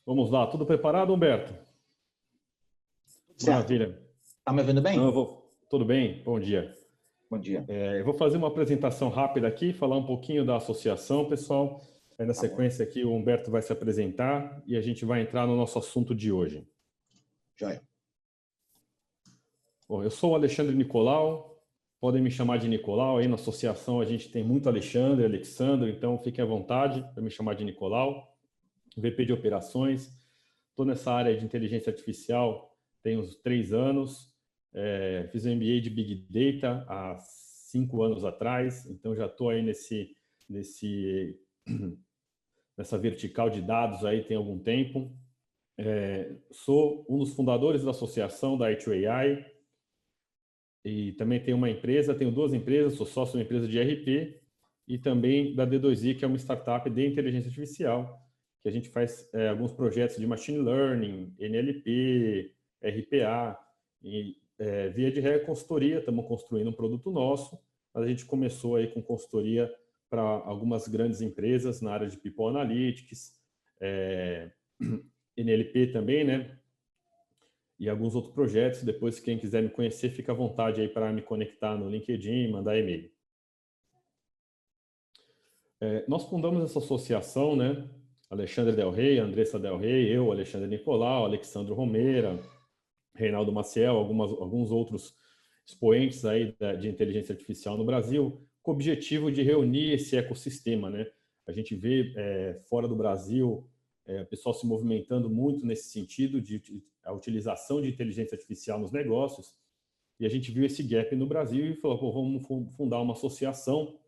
Vamos lá, tudo preparado, Humberto? Certo. Maravilha. Tá me ouvindo bem? Tudo bem? Bom dia. Bom dia. Eu vou fazer uma apresentação rápida aqui, falar um pouquinho da associação, pessoal. Aí, na sequência aqui, o Humberto vai se apresentar e a gente vai entrar no nosso assunto de hoje. Joia. Bom, eu sou o Alexandre Nicolau, podem me chamar de Nicolau. Aí na associação a gente tem muito Alexandre, Alexandre, então fiquem à vontade para me chamar de Nicolau. VP de operações. Estou nessa área de inteligência artificial tem uns 3 anos. Fiz um MBA de Big Data há 5 anos atrás, então já estou aí nessa vertical de dados aí tem algum tempo. Sou um dos fundadores da associação da i2AI e também tenho tenho 2 empresas, sou sócio de uma empresa de RP e também da D2I, que é uma startup de inteligência artificial, que a gente faz alguns projetos de machine learning, NLP, RPA, e via de regra consultoria, estamos construindo um produto nosso, mas a gente começou aí com consultoria para algumas grandes empresas na área de People Analytics, NLP também, né? E alguns outros projetos. Depois, quem quiser me conhecer, fica à vontade aí para me conectar no LinkedIn, mandar e-mail. Nós fundamos essa associação, né? Alexandre Del Rey, Andressa Del Rey, eu, Alexandre Nicolau, Alexandre Romeira, Reinaldo Maciel, alguns outros expoentes aí de inteligência artificial no Brasil, com o objetivo de reunir esse ecossistema, né? A gente vê fora do Brasil o pessoal se movimentando muito nesse sentido de a utilização de inteligência artificial nos negócios, e a gente viu esse gap no Brasil e falou, pô, vamos fundar uma associação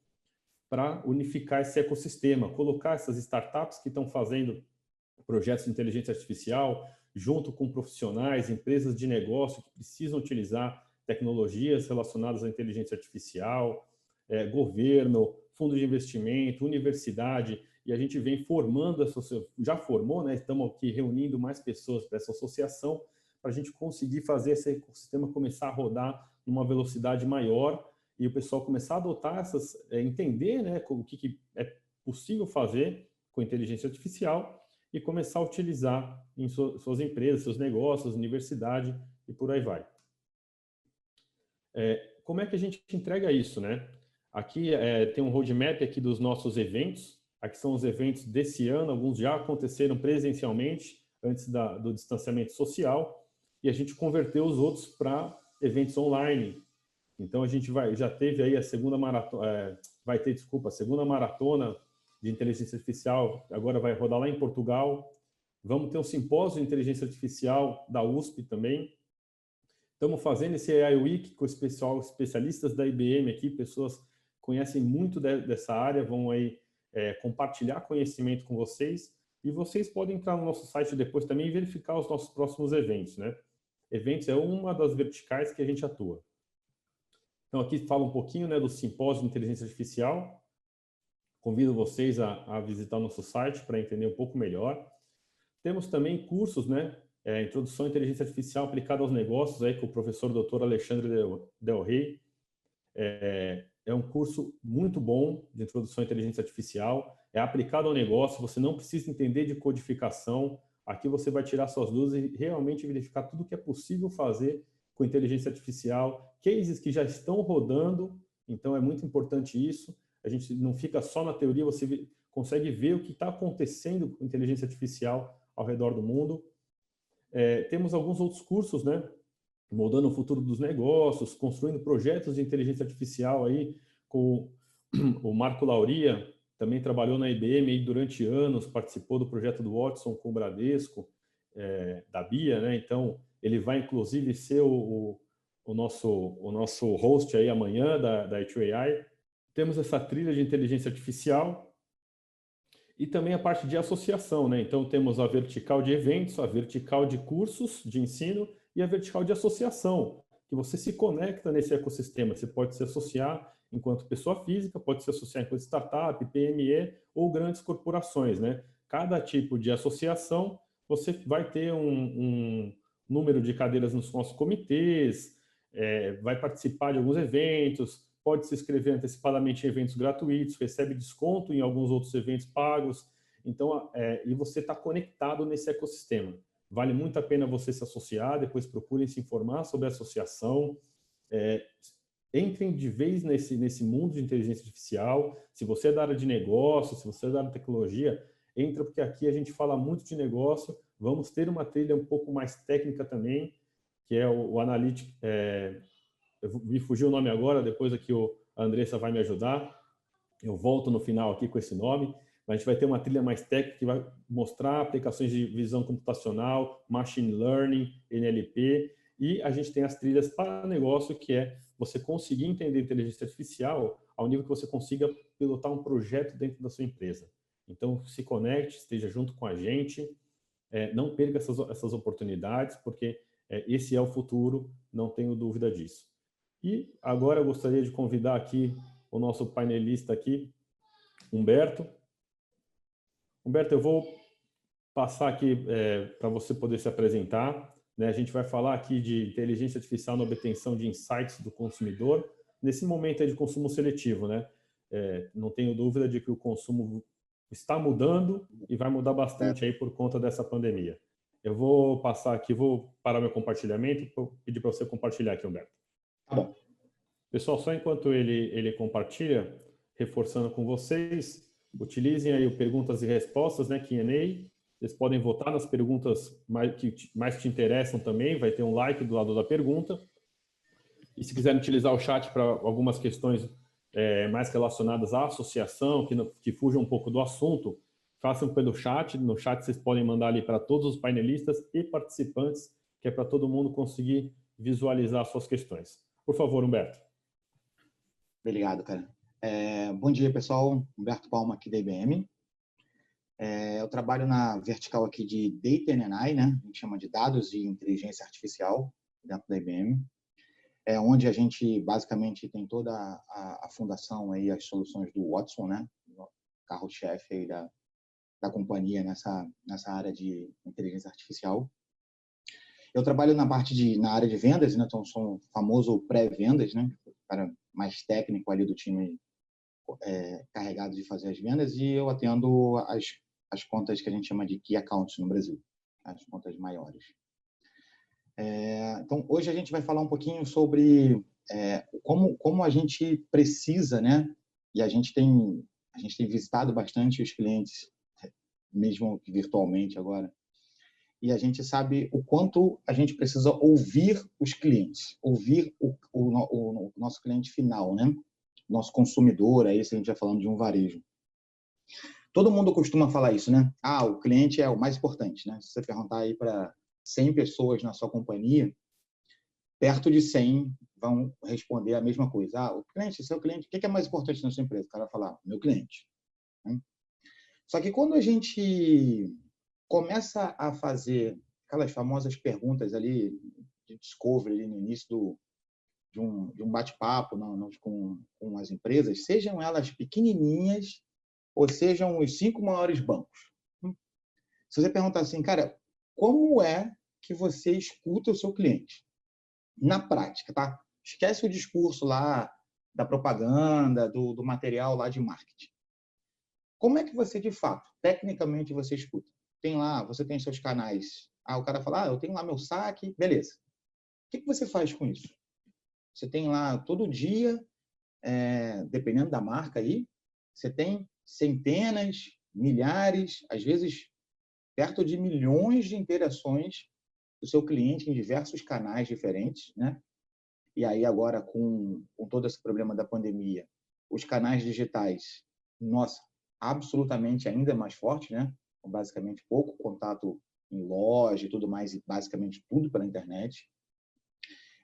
para unificar esse ecossistema, colocar essas startups que estão fazendo projetos de inteligência artificial junto com profissionais, empresas de negócio que precisam utilizar tecnologias relacionadas à inteligência artificial, governo, fundo de investimento, universidade, e a gente vem formando, já formou, né? Estamos aqui reunindo mais pessoas para essa associação, para a gente conseguir fazer esse ecossistema começar a rodar numa velocidade maior e o pessoal começar a adotar entender, né, o que é possível fazer com inteligência artificial e começar a utilizar em suas empresas, seus negócios, universidade e por aí vai. Como é que a gente entrega isso, né? Aqui tem um roadmap aqui dos nossos eventos. Aqui são os eventos desse ano, alguns já aconteceram presencialmente, antes do distanciamento social, e a gente converteu os outros para eventos online. Então, a gente já teve aí a segunda maratona, a segunda maratona de inteligência artificial, agora vai rodar lá em Portugal. Vamos ter um simpósio de inteligência artificial da USP também. Estamos fazendo esse AI Week com especialistas da IBM aqui, pessoas que conhecem muito dessa área, vão aí compartilhar conhecimento com vocês. E vocês podem entrar no nosso site depois também e verificar os nossos próximos eventos, né? Eventos é uma das verticais que a gente atua. Então, aqui fala um pouquinho, né, do simpósio de inteligência artificial. Convido vocês a visitar o nosso site para entender um pouco melhor. Temos também cursos, né, Introdução à Inteligência Artificial aplicada aos negócios, aí, com o professor Dr. Alexandre Del Rey. É um curso muito bom de Introdução à Inteligência Artificial. É aplicado ao negócio, você não precisa entender de codificação. Aqui você vai tirar suas dúvidas e realmente verificar tudo que é possível fazer com inteligência artificial, cases que já estão rodando, então é muito importante isso. A gente não fica só na teoria, você consegue ver o que está acontecendo com inteligência artificial ao redor do mundo. Temos alguns outros cursos, né? Moldando o futuro dos negócios, construindo projetos de inteligência artificial aí com o Marco Lauria, também trabalhou na IBM aí durante anos, participou do projeto do Watson com o Bradesco, da BIA, né? Então, ele vai, inclusive, ser o nosso host aí amanhã da i2AI. Temos essa trilha de inteligência artificial e também a parte de associação, né? Então, temos a vertical de eventos, a vertical de cursos de ensino e a vertical de associação, que você se conecta nesse ecossistema. Você pode se associar enquanto pessoa física, pode se associar enquanto startup, PME ou grandes corporações, né? Cada tipo de associação, você vai ter um número de cadeiras nos nossos comitês, vai participar de alguns eventos, pode se inscrever antecipadamente em eventos gratuitos, recebe desconto em alguns outros eventos pagos. Então, e você está conectado nesse ecossistema. Vale muito a pena você se associar, depois procurem se informar sobre a associação. Entrem de vez nesse mundo de inteligência artificial. Se você é da área de negócio, se você é da área de tecnologia, entra, porque aqui a gente fala muito de negócio. Vamos ter uma trilha um pouco mais técnica também, que é o Analytics. Me fugiu o nome agora, depois aqui a Andressa vai me ajudar. Eu volto no final aqui com esse nome. A gente vai ter uma trilha mais técnica que vai mostrar aplicações de visão computacional, machine learning, NLP, e a gente tem as trilhas para negócio, que é você conseguir entender inteligência artificial ao nível que você consiga pilotar um projeto dentro da sua empresa. Então, se conecte, esteja junto com a gente, não perca essas oportunidades, porque esse é o futuro, não tenho dúvida disso. E agora eu gostaria de convidar aqui o nosso painelista aqui, Humberto. Humberto, eu vou passar aqui para você poder se apresentar. Né? A gente vai falar aqui de inteligência artificial na obtenção de insights do consumidor, nesse momento de consumo seletivo. Né? Não tenho dúvida de que o consumo está mudando e vai mudar bastante aí por conta dessa pandemia. Eu vou passar aqui, vou parar meu compartilhamento e pedir para você compartilhar aqui, Humberto. Tá bom. Pessoal, só enquanto ele compartilha, reforçando com vocês, utilizem aí o perguntas e respostas, né, Q&A. Vocês podem votar nas perguntas que mais te interessam também, vai ter um like do lado da pergunta. E se quiserem utilizar o chat para algumas questões mais relacionadas à associação, que fujam um pouco do assunto, façam pelo chat. No chat vocês podem mandar ali para todos os painelistas e participantes, que é para todo mundo conseguir visualizar as suas questões. Por favor, Humberto. Obrigado, cara. Bom dia, pessoal. Humberto Palma aqui da IBM. Eu trabalho na vertical aqui de Data and AI, né? A gente chama de dados e inteligência artificial dentro da IBM. Onde a gente basicamente tem toda a fundação aí, as soluções do Watson, né? O carro-chefe aí da companhia nessa área de inteligência artificial. Eu trabalho na área de vendas, né? Então sou um famoso pré-vendas, né? O cara mais técnico ali do time carregado de fazer as vendas, e eu atendo as contas que a gente chama de Key Accounts no Brasil, as contas maiores. Então, hoje a gente vai falar um pouquinho sobre como a gente precisa, né? E a gente tem visitado bastante os clientes, mesmo virtualmente agora, e a gente sabe o quanto a gente precisa ouvir os clientes, ouvir o nosso cliente final, né? Nosso consumidor, aí se a gente vai falando de um varejo. Todo mundo costuma falar isso, né? O cliente é o mais importante, né? Se você perguntar aí para 100 pessoas na sua companhia, perto de 100 vão responder a mesma coisa. O cliente, seu cliente, o que é mais importante na sua empresa? O cara vai falar, meu cliente. Só que quando a gente começa a fazer aquelas famosas perguntas ali de discovery ali no início de um bate-papo com as empresas, sejam elas pequenininhas ou sejam os 5 maiores bancos. Se você perguntar assim, cara, como é que você escuta o seu cliente? Na prática, tá? Esquece o discurso lá da propaganda, do material lá de marketing. Como é que você, de fato, tecnicamente, você escuta? Você tem seus canais. O cara fala, eu tenho lá meu saque, beleza. O que você faz com isso? Você tem lá todo dia, dependendo da marca aí, você tem centenas, milhares, às vezes perto de milhões de interações do seu cliente em diversos canais diferentes, né? E aí agora com todo esse problema da pandemia, os canais digitais, nossa, absolutamente ainda mais forte, né? Com basicamente pouco contato em loja e tudo mais, e basicamente tudo pela internet.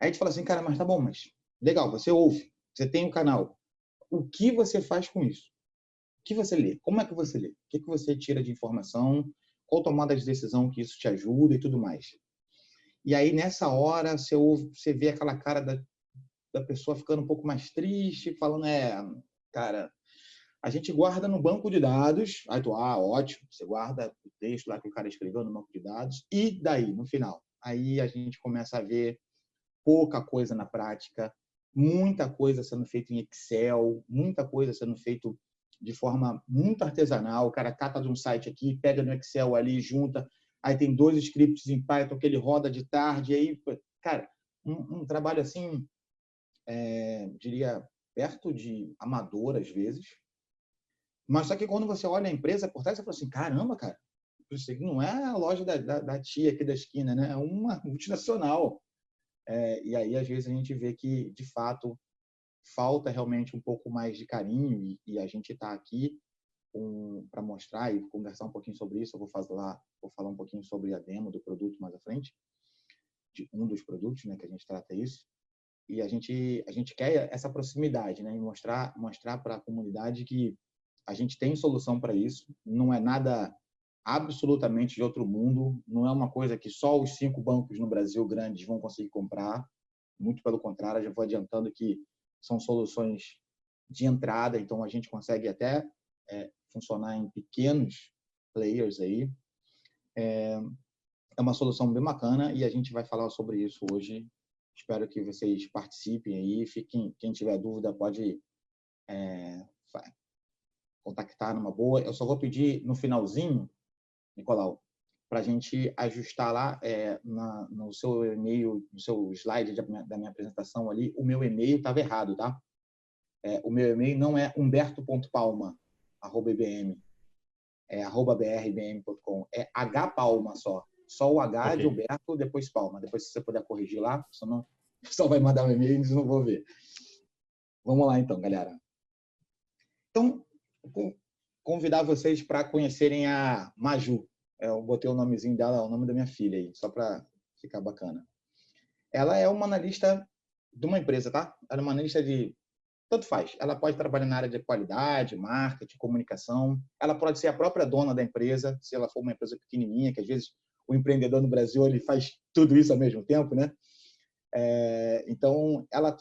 Aí a gente fala assim, cara, mas tá bom, mas legal, você ouve, você tem um canal. O que você faz com isso? O que você lê? Como é que você lê? O que você tira de informação? Qual tomada de decisão que isso te ajuda e tudo mais? E aí, nessa hora, você vê aquela cara da pessoa ficando um pouco mais triste, falando, cara, a gente guarda no banco de dados. Aí tu, ótimo, você guarda o texto lá que o cara escreveu no banco de dados. E daí, no final? Aí a gente começa a ver pouca coisa na prática, muita coisa sendo feita em Excel, muita coisa sendo feito de forma muito artesanal. O cara cata de um site aqui, pega no Excel ali, junta, aí tem 2 scripts em Python que ele roda de tarde, aí, cara, um trabalho assim, diria, perto de amador às vezes. Mas só que quando você olha a empresa por trás, você fala assim, caramba, cara, isso aqui não é a loja da tia aqui da esquina, né? É uma multinacional. E aí, às vezes, a gente vê que, de fato, falta realmente um pouco mais de carinho e a gente está aqui para mostrar e conversar um pouquinho sobre isso. Eu vou falar um pouquinho sobre a demo do produto mais à frente, de um dos produtos, né, que a gente trata isso. E a gente quer essa proximidade, né, e mostrar para a comunidade que a gente tem solução para isso. Não é nada absolutamente de outro mundo. Não é uma coisa que só os 5 bancos no Brasil grandes vão conseguir comprar. Muito pelo contrário, já vou adiantando que são soluções de entrada, então a gente consegue até funcionar em pequenos players aí. É uma solução bem bacana e a gente vai falar sobre isso hoje. Espero que vocês participem aí. Quem tiver dúvida pode contactar numa boa. Eu só vou pedir no finalzinho, Nicolau, para a gente ajustar lá no seu e-mail, no seu slide da minha apresentação ali, o meu e-mail estava errado, tá? O meu e-mail não é humberto.palma@ibm, é @brbm.com, é hpalma só o H de Humberto, depois Palma. Depois, se você puder corrigir lá, senão o pessoal vai mandar um e-mail e eles não vão ver. Vamos lá, então, galera. Então, vou convidar vocês para conhecerem a Maju. Eu botei o nomezinho dela, o nome da minha filha aí, só para ficar bacana. Ela é uma analista de uma empresa, tá? Ela é uma analista de... Tanto faz. Ela pode trabalhar na área de qualidade, marketing, comunicação. Ela pode ser a própria dona da empresa, se ela for uma empresa pequenininha, que às vezes o empreendedor no Brasil ele faz tudo isso ao mesmo tempo, né? Então, ela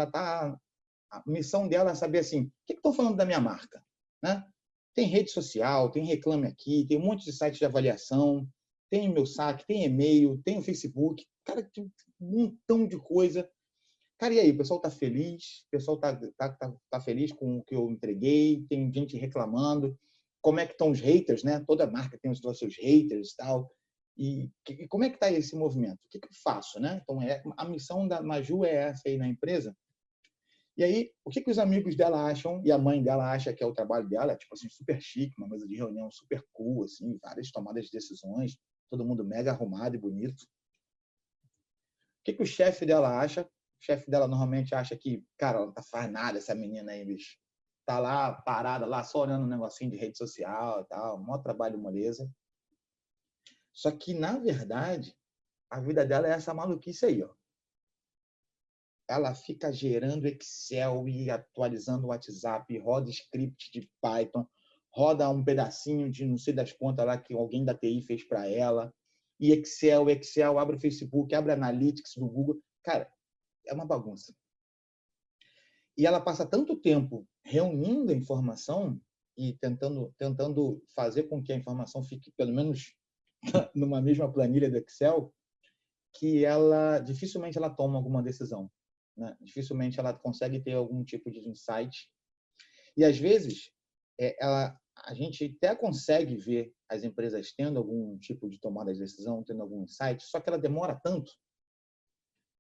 tá... A missão dela é saber assim, o que estão falando da minha marca, né? Tem rede social, tem Reclame Aqui, tem um monte de sites de avaliação, tem meu saque, tem e-mail, tem o Facebook, cara, tem um montão de coisa. Cara, e aí, o pessoal está feliz? O pessoal tá feliz com o que eu entreguei? Tem gente reclamando? Como é que estão os haters, né? Toda marca tem os seus haters e tal. E como é que está esse movimento? O que eu faço, né? Então, a missão da Maju é essa aí na empresa. E aí, o que os amigos dela acham e a mãe dela acha que é o trabalho dela? É tipo assim, super chique, uma mesa de reunião super cool, assim, várias tomadas de decisões, todo mundo mega arrumado e bonito. O que o chefe dela acha? O chefe dela normalmente acha que, cara, ela não faz nada, essa menina aí, bicho. Tá lá, parada, lá, só olhando um negocinho de rede social e tal, maior trabalho, moleza. Só que, na verdade, a vida dela é essa maluquice aí, ó. Ela fica gerando Excel e atualizando o WhatsApp, roda script de Python, roda um pedacinho de não sei das contas lá que alguém da TI fez para ela, e Excel, abre o Facebook, abre Analytics do Google. Cara, é uma bagunça. E ela passa tanto tempo reunindo a informação e tentando fazer com que a informação fique, pelo menos, numa mesma planilha do Excel, que dificilmente ela toma alguma decisão. Né? Dificilmente ela consegue ter algum tipo de insight. E, às vezes, a gente até consegue ver as empresas tendo algum tipo de tomada de decisão, tendo algum insight, só que ela demora tanto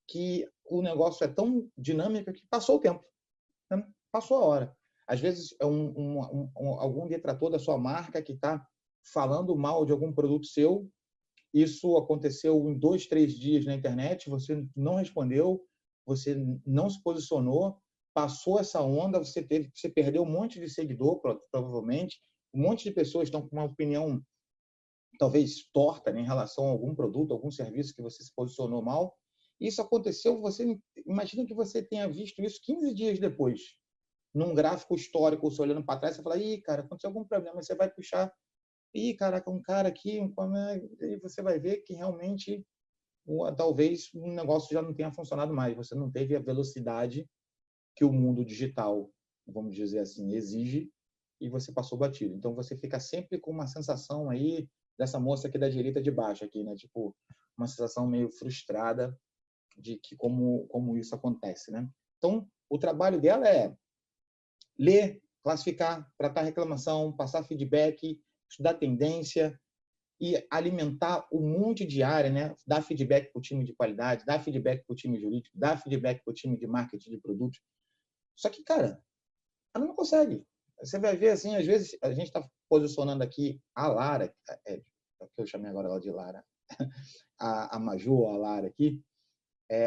que o negócio é tão dinâmico que passou o tempo. Né? Passou a hora. Às vezes, é algum detrator da sua marca que está falando mal de algum produto seu. Isso aconteceu em 2, 3 dias na internet, você não respondeu, você não se posicionou, passou essa onda, você perdeu um monte de seguidor, provavelmente, um monte de pessoas estão com uma opinião talvez torta, né, em relação a algum produto, algum serviço que você se posicionou mal. Isso aconteceu, você imagina que você tenha visto isso 15 dias depois, num gráfico histórico, você olhando para trás, você fala, ih, cara, aconteceu algum problema, você vai puxar, ih, caraca, um cara aqui, e você vai ver que realmente talvez um negócio já não tenha funcionado mais, você não teve a velocidade que o mundo digital, vamos dizer assim, exige, e você passou batido. Então você fica sempre com uma sensação aí dessa moça aqui da direita de baixo aqui, né? Tipo, uma sensação meio frustrada de que como isso acontece, né? Então, o trabalho dela é ler classificar, tratar reclamação, passar feedback, estudar tendência e alimentar um monte de área, né? Dar feedback para o time de qualidade, dar feedback para o time jurídico, dar feedback para o time de marketing de produtos. Só que, cara, ela não consegue. Você vai ver, assim, às vezes a gente está posicionando aqui a Lara, que eu chamei agora ela de Lara, a Maju ou a Lara aqui,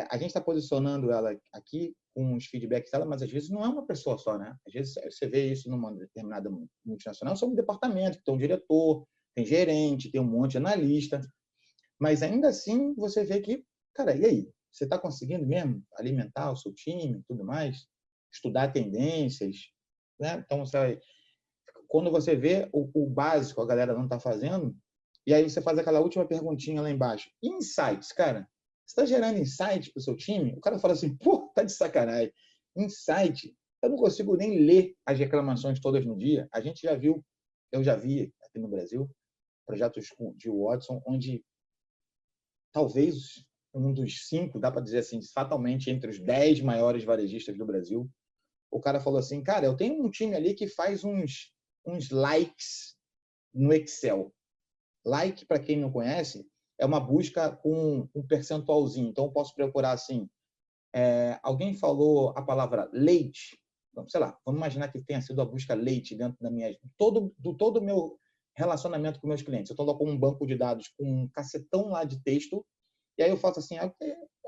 a gente está posicionando ela aqui com os feedbacks dela, mas às vezes não é uma pessoa só, né? Às vezes você vê isso numa determinada multinacional, são um departamento, que tem um diretor, tem gerente, tem um monte de analista, mas ainda assim você vê que, cara, e aí? Você está conseguindo mesmo alimentar o seu time e tudo mais? Estudar tendências, né? Então, quando você vê o básico a galera não está fazendo, e aí você faz aquela última perguntinha lá embaixo. Insights, cara. Você está gerando insight para o seu time? O cara fala assim, pô, tá de sacanagem. Insight. Eu não consigo nem ler as reclamações todas no dia. A gente já viu, eu já vi aqui no Brasil, projetos de Watson, onde talvez um dos 5, dá para dizer assim, fatalmente entre os 10 maiores varejistas do Brasil, o cara falou assim, cara, eu tenho um time ali que faz uns likes no Excel. Like, para quem não conhece, é uma busca com um percentualzinho. Então, eu posso procurar assim, alguém falou a palavra leite, então, sei lá, vamos imaginar que tenha sido a busca leite dentro da minha... todo o meu relacionamento com meus clientes. Eu estou lá com um banco de dados com um cacetão lá de texto, e aí eu faço assim,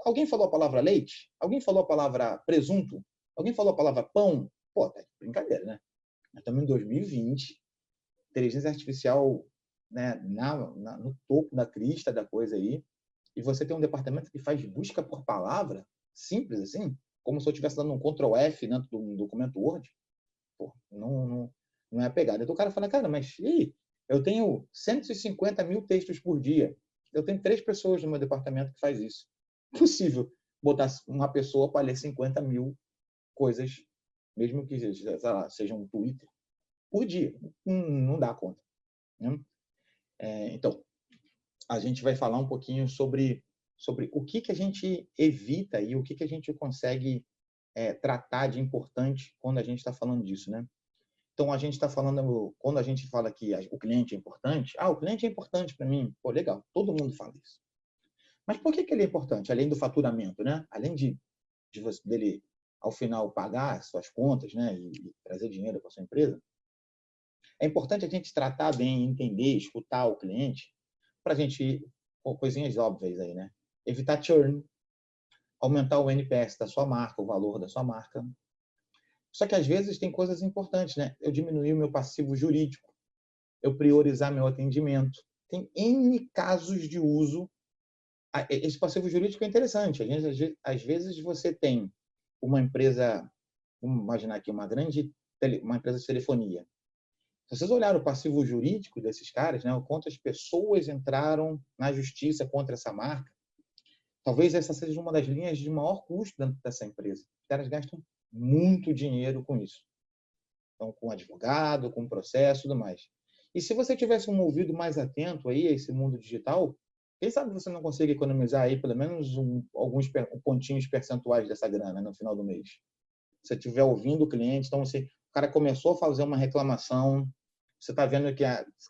alguém falou a palavra leite? Alguém falou a palavra presunto? Alguém falou a palavra pão? Pô, tá de brincadeira, né? Nós estamos em 2020, inteligência artificial, né, no topo da crista da coisa aí, e você tem um departamento que faz busca por palavra, simples assim, como se eu estivesse dando um Ctrl F dentro de um documento Word. Pô, não é a pegada. Então o cara fala, cara, mas eu tenho 150 mil textos por dia. Eu tenho 3 pessoas no meu departamento que faz isso. Possível botar uma pessoa para ler 50 mil coisas, mesmo que seja um Twitter, por dia. Não dá conta. Né? Então, a gente vai falar um pouquinho sobre o que a gente evita e o que a gente consegue tratar de importante quando a gente está falando disso, né? Então, a gente está falando, quando a gente fala que o cliente é importante, o cliente é importante para mim, pô, legal, todo mundo fala isso. Mas por que ele é importante? Além do faturamento, né? Além dele, ao final, pagar suas contas, né? E trazer dinheiro para sua empresa, é importante a gente tratar bem, entender, escutar o cliente, para a gente, coisinhas óbvias aí, né? Evitar churn, aumentar o NPS da sua marca, o valor da sua marca. Só que às vezes tem coisas importantes, né? Eu diminuir o meu passivo jurídico, eu priorizar meu atendimento. Tem N casos de uso. Esse passivo jurídico é interessante. Às vezes você tem uma empresa, vamos imaginar aqui, uma empresa de telefonia. Se vocês olharem o passivo jurídico desses caras, né, quantas pessoas entraram na justiça contra essa marca, talvez essa seja uma das linhas de maior custo dentro dessa empresa. Os caras gastam muito dinheiro com isso. Então, com advogado, com processo e tudo mais. E se você tivesse um ouvido mais atento aí a esse mundo digital, quem sabe você não consegue economizar aí pelo menos alguns pontinhos percentuais dessa grana no final do mês. Se você estiver ouvindo o cliente, então o cara começou a fazer uma reclamação, você está vendo que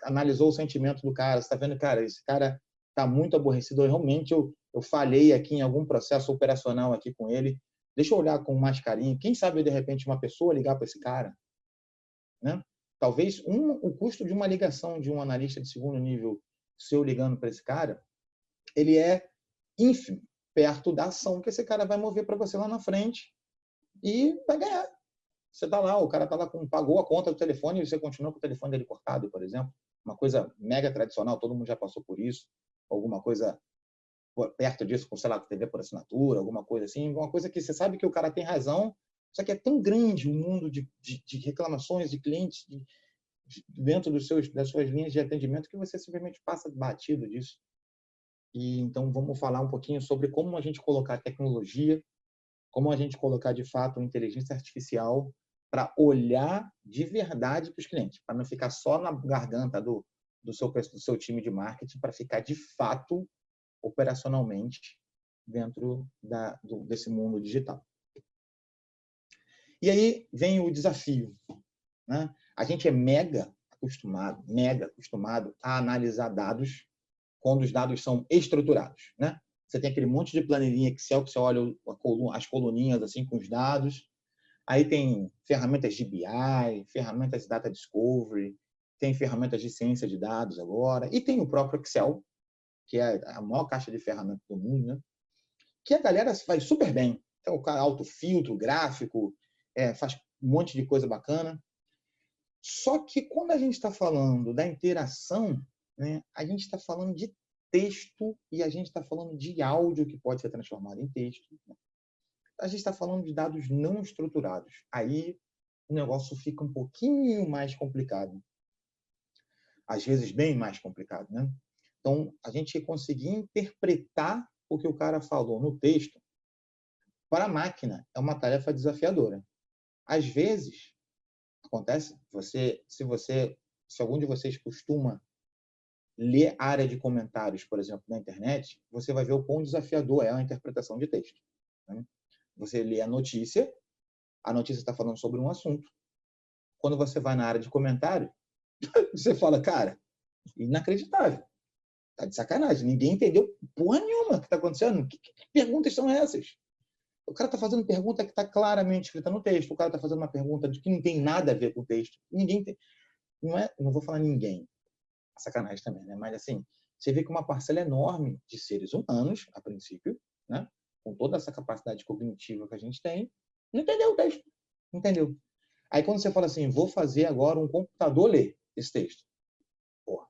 analisou o sentimento do cara, você está vendo, cara, esse cara está muito aborrecido, realmente eu falhei aqui em algum processo operacional aqui com ele, deixa eu olhar com mais carinho, quem sabe de repente uma pessoa ligar para esse cara, né? Talvez o custo de uma ligação de um analista de segundo nível, se eu ligando para esse cara, ele é ínfimo, perto da ação que esse cara vai mover para você lá na frente e vai ganhar. Você está lá, o cara está lá, pagou a conta do telefone e você continua com o telefone dele cortado, por exemplo. Uma coisa mega tradicional, todo mundo já passou por isso. Alguma coisa perto disso, com, sei lá, TV por assinatura, alguma coisa assim. Uma coisa que você sabe que o cara tem razão, só que é tão grande o mundo de reclamações de clientes dentro das suas linhas de atendimento que você simplesmente passa batido disso. E então vamos falar um pouquinho sobre como a gente colocar tecnologia, como a gente colocar de fato a inteligência artificial para olhar de verdade para os clientes, para não ficar só na garganta do seu time de marketing, para ficar de fato operacionalmente dentro desse mundo digital. E aí vem o desafio. né? A gente é mega acostumado a analisar dados quando os dados são estruturados, né? Você tem aquele monte de planilhinha Excel que você olha as coluninhas assim com os dados. Aí tem ferramentas de BI, ferramentas de Data Discovery, tem ferramentas de ciência de dados agora, e tem o próprio Excel, que é a maior caixa de ferramentas do mundo, né? Que a galera faz super bem. Então, o cara autofiltro, gráfico, faz um monte de coisa bacana. Só que quando a gente está falando da interação, né, a gente está falando de texto e a gente está falando de áudio que pode ser transformado em texto. Né? A gente está falando de dados não estruturados. Aí o negócio fica um pouquinho mais complicado. Às vezes bem mais complicado, né? Então, a gente conseguir interpretar o que o cara falou no texto para a máquina é uma tarefa desafiadora. Às vezes, acontece, se algum de vocês costuma ler área de comentários, por exemplo, na internet, você vai ver o quão desafiador é a interpretação de texto. Né? Você lê a notícia está falando sobre um assunto. Quando você vai na área de comentário, você fala, cara, inacreditável. Tá de sacanagem. Ninguém entendeu porra nenhuma o que está acontecendo. Que perguntas são essas? O cara está fazendo pergunta que está claramente escrita no texto. O cara está fazendo uma pergunta de que não tem nada a ver com o texto. Ninguém tem. Não vou falar ninguém. Sacanagem também, né? Mas assim, você vê que uma parcela enorme de seres humanos, a princípio, né? Com toda essa capacidade cognitiva que a gente tem, não entendeu o texto. Não entendeu. Aí quando você fala assim, vou fazer agora um computador ler esse texto. Porra,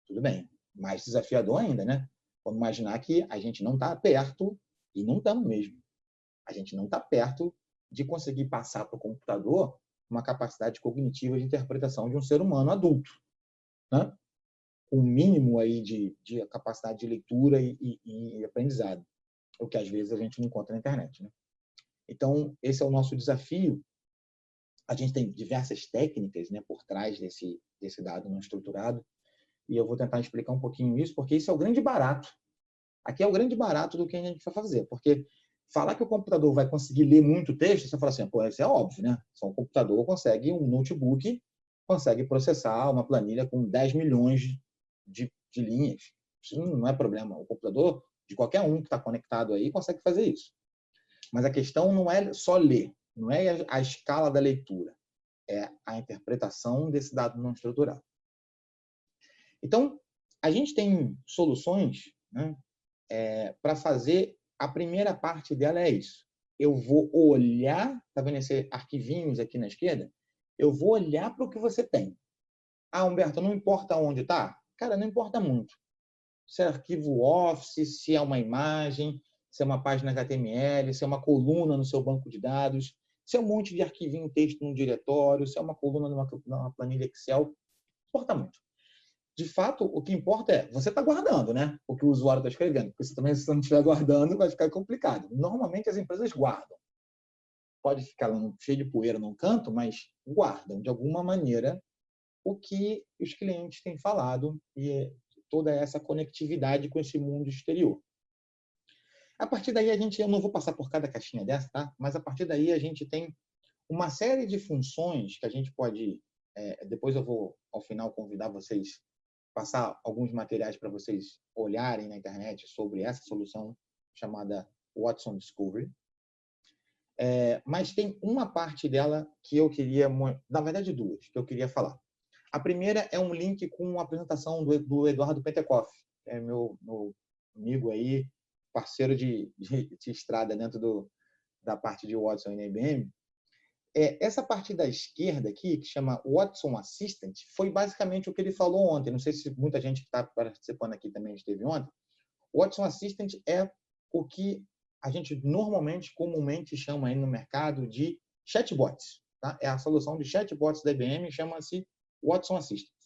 tudo bem. Mais desafiador ainda, né? Vamos imaginar que a gente não está perto, e não estamos mesmo. A gente não está perto de conseguir passar para o computador uma capacidade cognitiva de interpretação de um ser humano adulto, né? Com um mínimo aí de capacidade de leitura e aprendizado, o que às vezes a gente não encontra na internet, né? Então, esse é o nosso desafio. A gente tem diversas técnicas, né, por trás desse dado não estruturado, e eu vou tentar explicar um pouquinho isso, porque isso é o grande barato. Aqui é o grande barato do que a gente vai fazer, porque falar que o computador vai conseguir ler muito texto, você fala assim, pô, isso é óbvio, né? Só um computador consegue, um notebook consegue processar uma planilha com 10 milhões de linhas. Isso não é problema. O computador, de qualquer um que está conectado aí, consegue fazer isso. Mas a questão não é só ler, não é a escala da leitura, é a interpretação desse dado não estruturado. Então, a gente tem soluções, né, para fazer a primeira parte dela é isso. Eu vou olhar, tá vendo esses arquivinhos aqui na esquerda? Eu vou olhar para o que você tem. Ah, Humberto, não importa onde está? Cara, não importa muito. Se é arquivo Office, se é uma imagem, se é uma página HTML, se é uma coluna no seu banco de dados, se é um monte de arquivinho texto num diretório, se é uma coluna numa planilha Excel, não importa muito. De fato, o que importa é, você está guardando, né? O que o usuário está escrevendo. Porque se também, se você não estiver guardando, vai ficar complicado. Normalmente as empresas guardam. Pode ficar cheio de poeira num canto, mas guardam, de alguma maneira, o que os clientes têm falado e toda essa conectividade com esse mundo exterior. A partir daí, eu não vou passar por cada caixinha dessa, tá? Mas a partir daí a gente tem uma série de funções que a gente pode... depois eu vou, ao final, convidar vocês passar alguns materiais para vocês olharem na internet sobre essa solução chamada Watson Discovery. Mas tem uma parte dela que eu queria... Na verdade, duas que eu queria falar. A primeira é um link com uma apresentação do Eduardo Pentecoff, que é meu amigo aí, parceiro de estrada dentro da parte de Watson e IBM. Essa parte da esquerda aqui, que chama Watson Assistant, foi basicamente o que ele falou ontem. Não sei se muita gente que está participando aqui também esteve ontem. O Watson Assistant é o que a gente comumente chama aí no mercado de chatbots. Tá? É a solução de chatbots da IBM, chama-se Watson Assistant.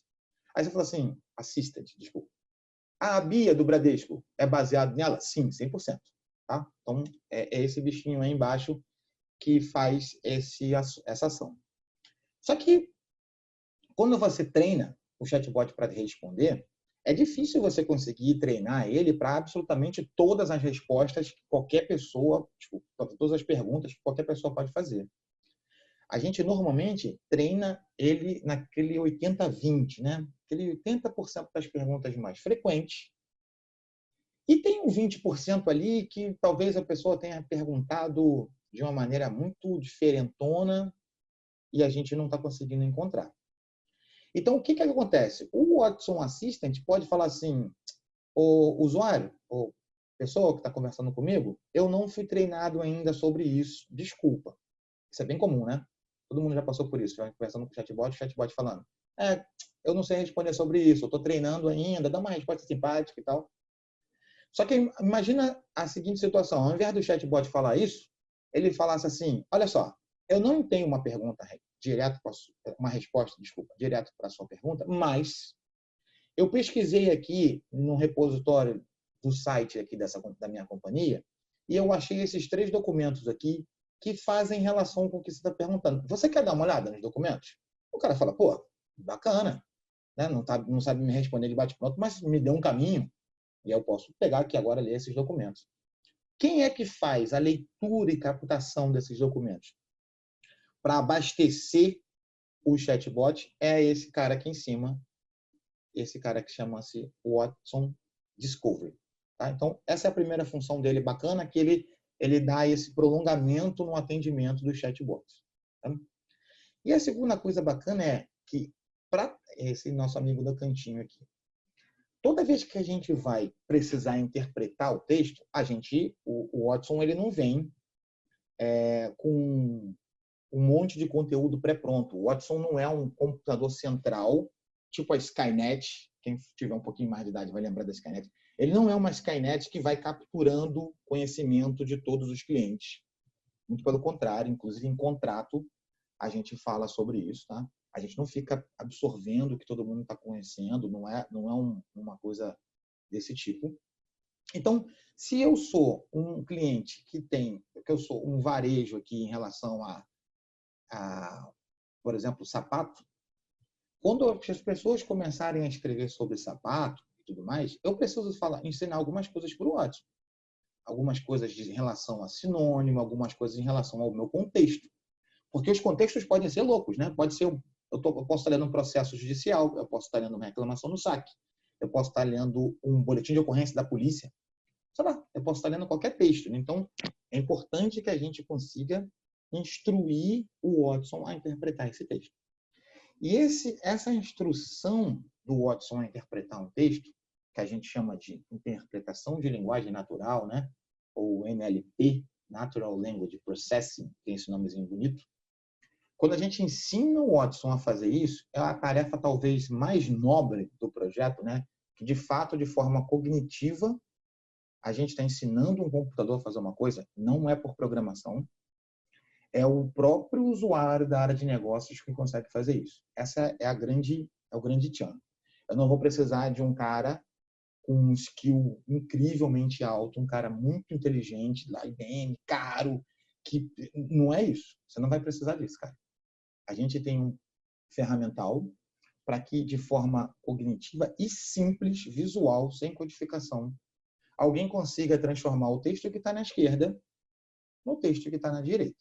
Aí você fala assim, Assistant, desculpa. A Bia do Bradesco é baseado nela? Sim, 100%. Tá? Então, é esse bichinho aí embaixo que faz essa ação. Só que, quando você treina o chatbot para responder, é difícil você conseguir treinar ele para absolutamente todas as respostas que qualquer pessoa, todas as perguntas que qualquer pessoa pode fazer. A gente normalmente treina ele naquele 80-20, né? Aquele 80% das perguntas mais frequentes. E tem um 20% ali que talvez a pessoa tenha perguntado de uma maneira muito diferentona e a gente não está conseguindo encontrar. Então, o que acontece? O Watson Assistant pode falar assim, o usuário, ou pessoa que está conversando comigo, eu não fui treinado ainda sobre isso, desculpa. Isso é bem comum, né? Todo mundo já passou por isso, já conversando com o chatbot falando, eu não sei responder sobre isso, eu estou treinando ainda, dá uma resposta simpática e tal. Só que imagina a seguinte situação, ao invés do chatbot falar isso, ele falasse assim, olha só, eu não tenho uma pergunta direto, uma resposta, desculpa, direto para a sua pergunta, mas eu pesquisei aqui no repositório do site aqui da minha companhia e eu achei esses 3 documentos aqui que fazem relação com o que você está perguntando. Você quer dar uma olhada nos documentos? O cara fala, pô, bacana, né? Não sabe me responder de bate-pronto, mas me deu um caminho e eu posso pegar aqui agora e ler esses documentos. Quem é que faz a leitura e captação desses documentos? Para abastecer o chatbot é esse cara aqui em cima, esse cara que chama-se Watson Discovery. Tá? Então, essa é a primeira função dele bacana, que ele dá esse prolongamento no atendimento dos chatbots. Tá? E a segunda coisa bacana é que, para esse nosso amigo do cantinho aqui, toda vez que a gente vai precisar interpretar o texto, o Watson ele não vem com um monte de conteúdo pré-pronto. O Watson não é um computador central, tipo a Skynet. Quem tiver um pouquinho mais de idade vai lembrar da Skynet. Ele não é uma Skynet que vai capturando conhecimento de todos os clientes. Muito pelo contrário, inclusive em contrato a gente fala sobre isso, tá? A gente não fica absorvendo o que todo mundo está conhecendo, não é uma coisa desse tipo. Então, se eu sou um cliente que eu sou um varejo aqui em relação por exemplo, sapato, quando as pessoas começarem a escrever sobre sapato e tudo mais, eu preciso ensinar algumas coisas para o Watson. Algumas coisas em relação a sinônimo, algumas coisas em relação ao meu contexto. Porque os contextos podem ser loucos, né? Pode ser, eu posso estar lendo um processo judicial, eu posso estar lendo uma reclamação no saque, eu posso estar lendo um boletim de ocorrência da polícia, sei lá, eu posso estar lendo qualquer texto. Então, é importante que a gente consiga instruir o Watson a interpretar esse texto. E essa instrução do Watson a interpretar um texto, que a gente chama de interpretação de linguagem natural, né? Ou NLP, Natural Language Processing, tem esse nomezinho bonito. Quando a gente ensina o Watson a fazer isso, é a tarefa talvez mais nobre do projeto, né? Que de fato, de forma cognitiva, a gente está ensinando um computador a fazer uma coisa, não é por programação, é o próprio usuário da área de negócios que consegue fazer isso. Essa é o grande tchan. Eu não vou precisar de um cara com um skill incrivelmente alto, um cara muito inteligente, da IBM, caro, que não é isso. Você não vai precisar disso, cara. A gente tem um ferramental para que, de forma cognitiva e simples, visual, sem codificação, alguém consiga transformar o texto que está na esquerda no texto que está na direita.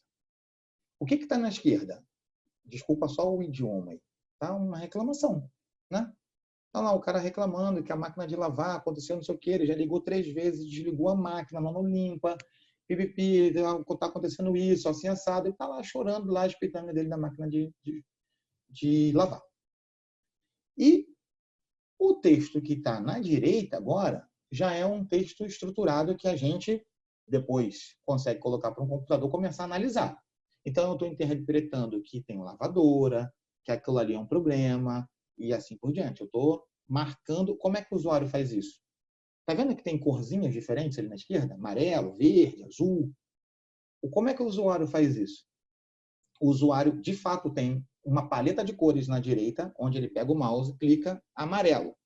O que está na esquerda? Desculpa só o idioma aí. Tá uma reclamação, né? Tá lá o cara reclamando que a máquina de lavar aconteceu não sei o que, ele já ligou 3 vezes, desligou a máquina, não limpa, pipipi, tá acontecendo isso, assim assado, ele tá lá chorando lá, espetando dele na máquina de lavar. E o texto que está na direita agora já é um texto estruturado que a gente depois consegue colocar para um computador começar a analisar. Então, eu estou interpretando que tem uma lavadora, que aquilo ali é um problema, e assim por diante. Eu estou marcando. Como é que o usuário faz isso? Está vendo que tem corzinhas diferentes ali na esquerda? Amarelo, verde, azul. Como é que o usuário faz isso? O usuário, de fato, tem uma paleta de cores na direita, onde ele pega o mouse e clica amarelo.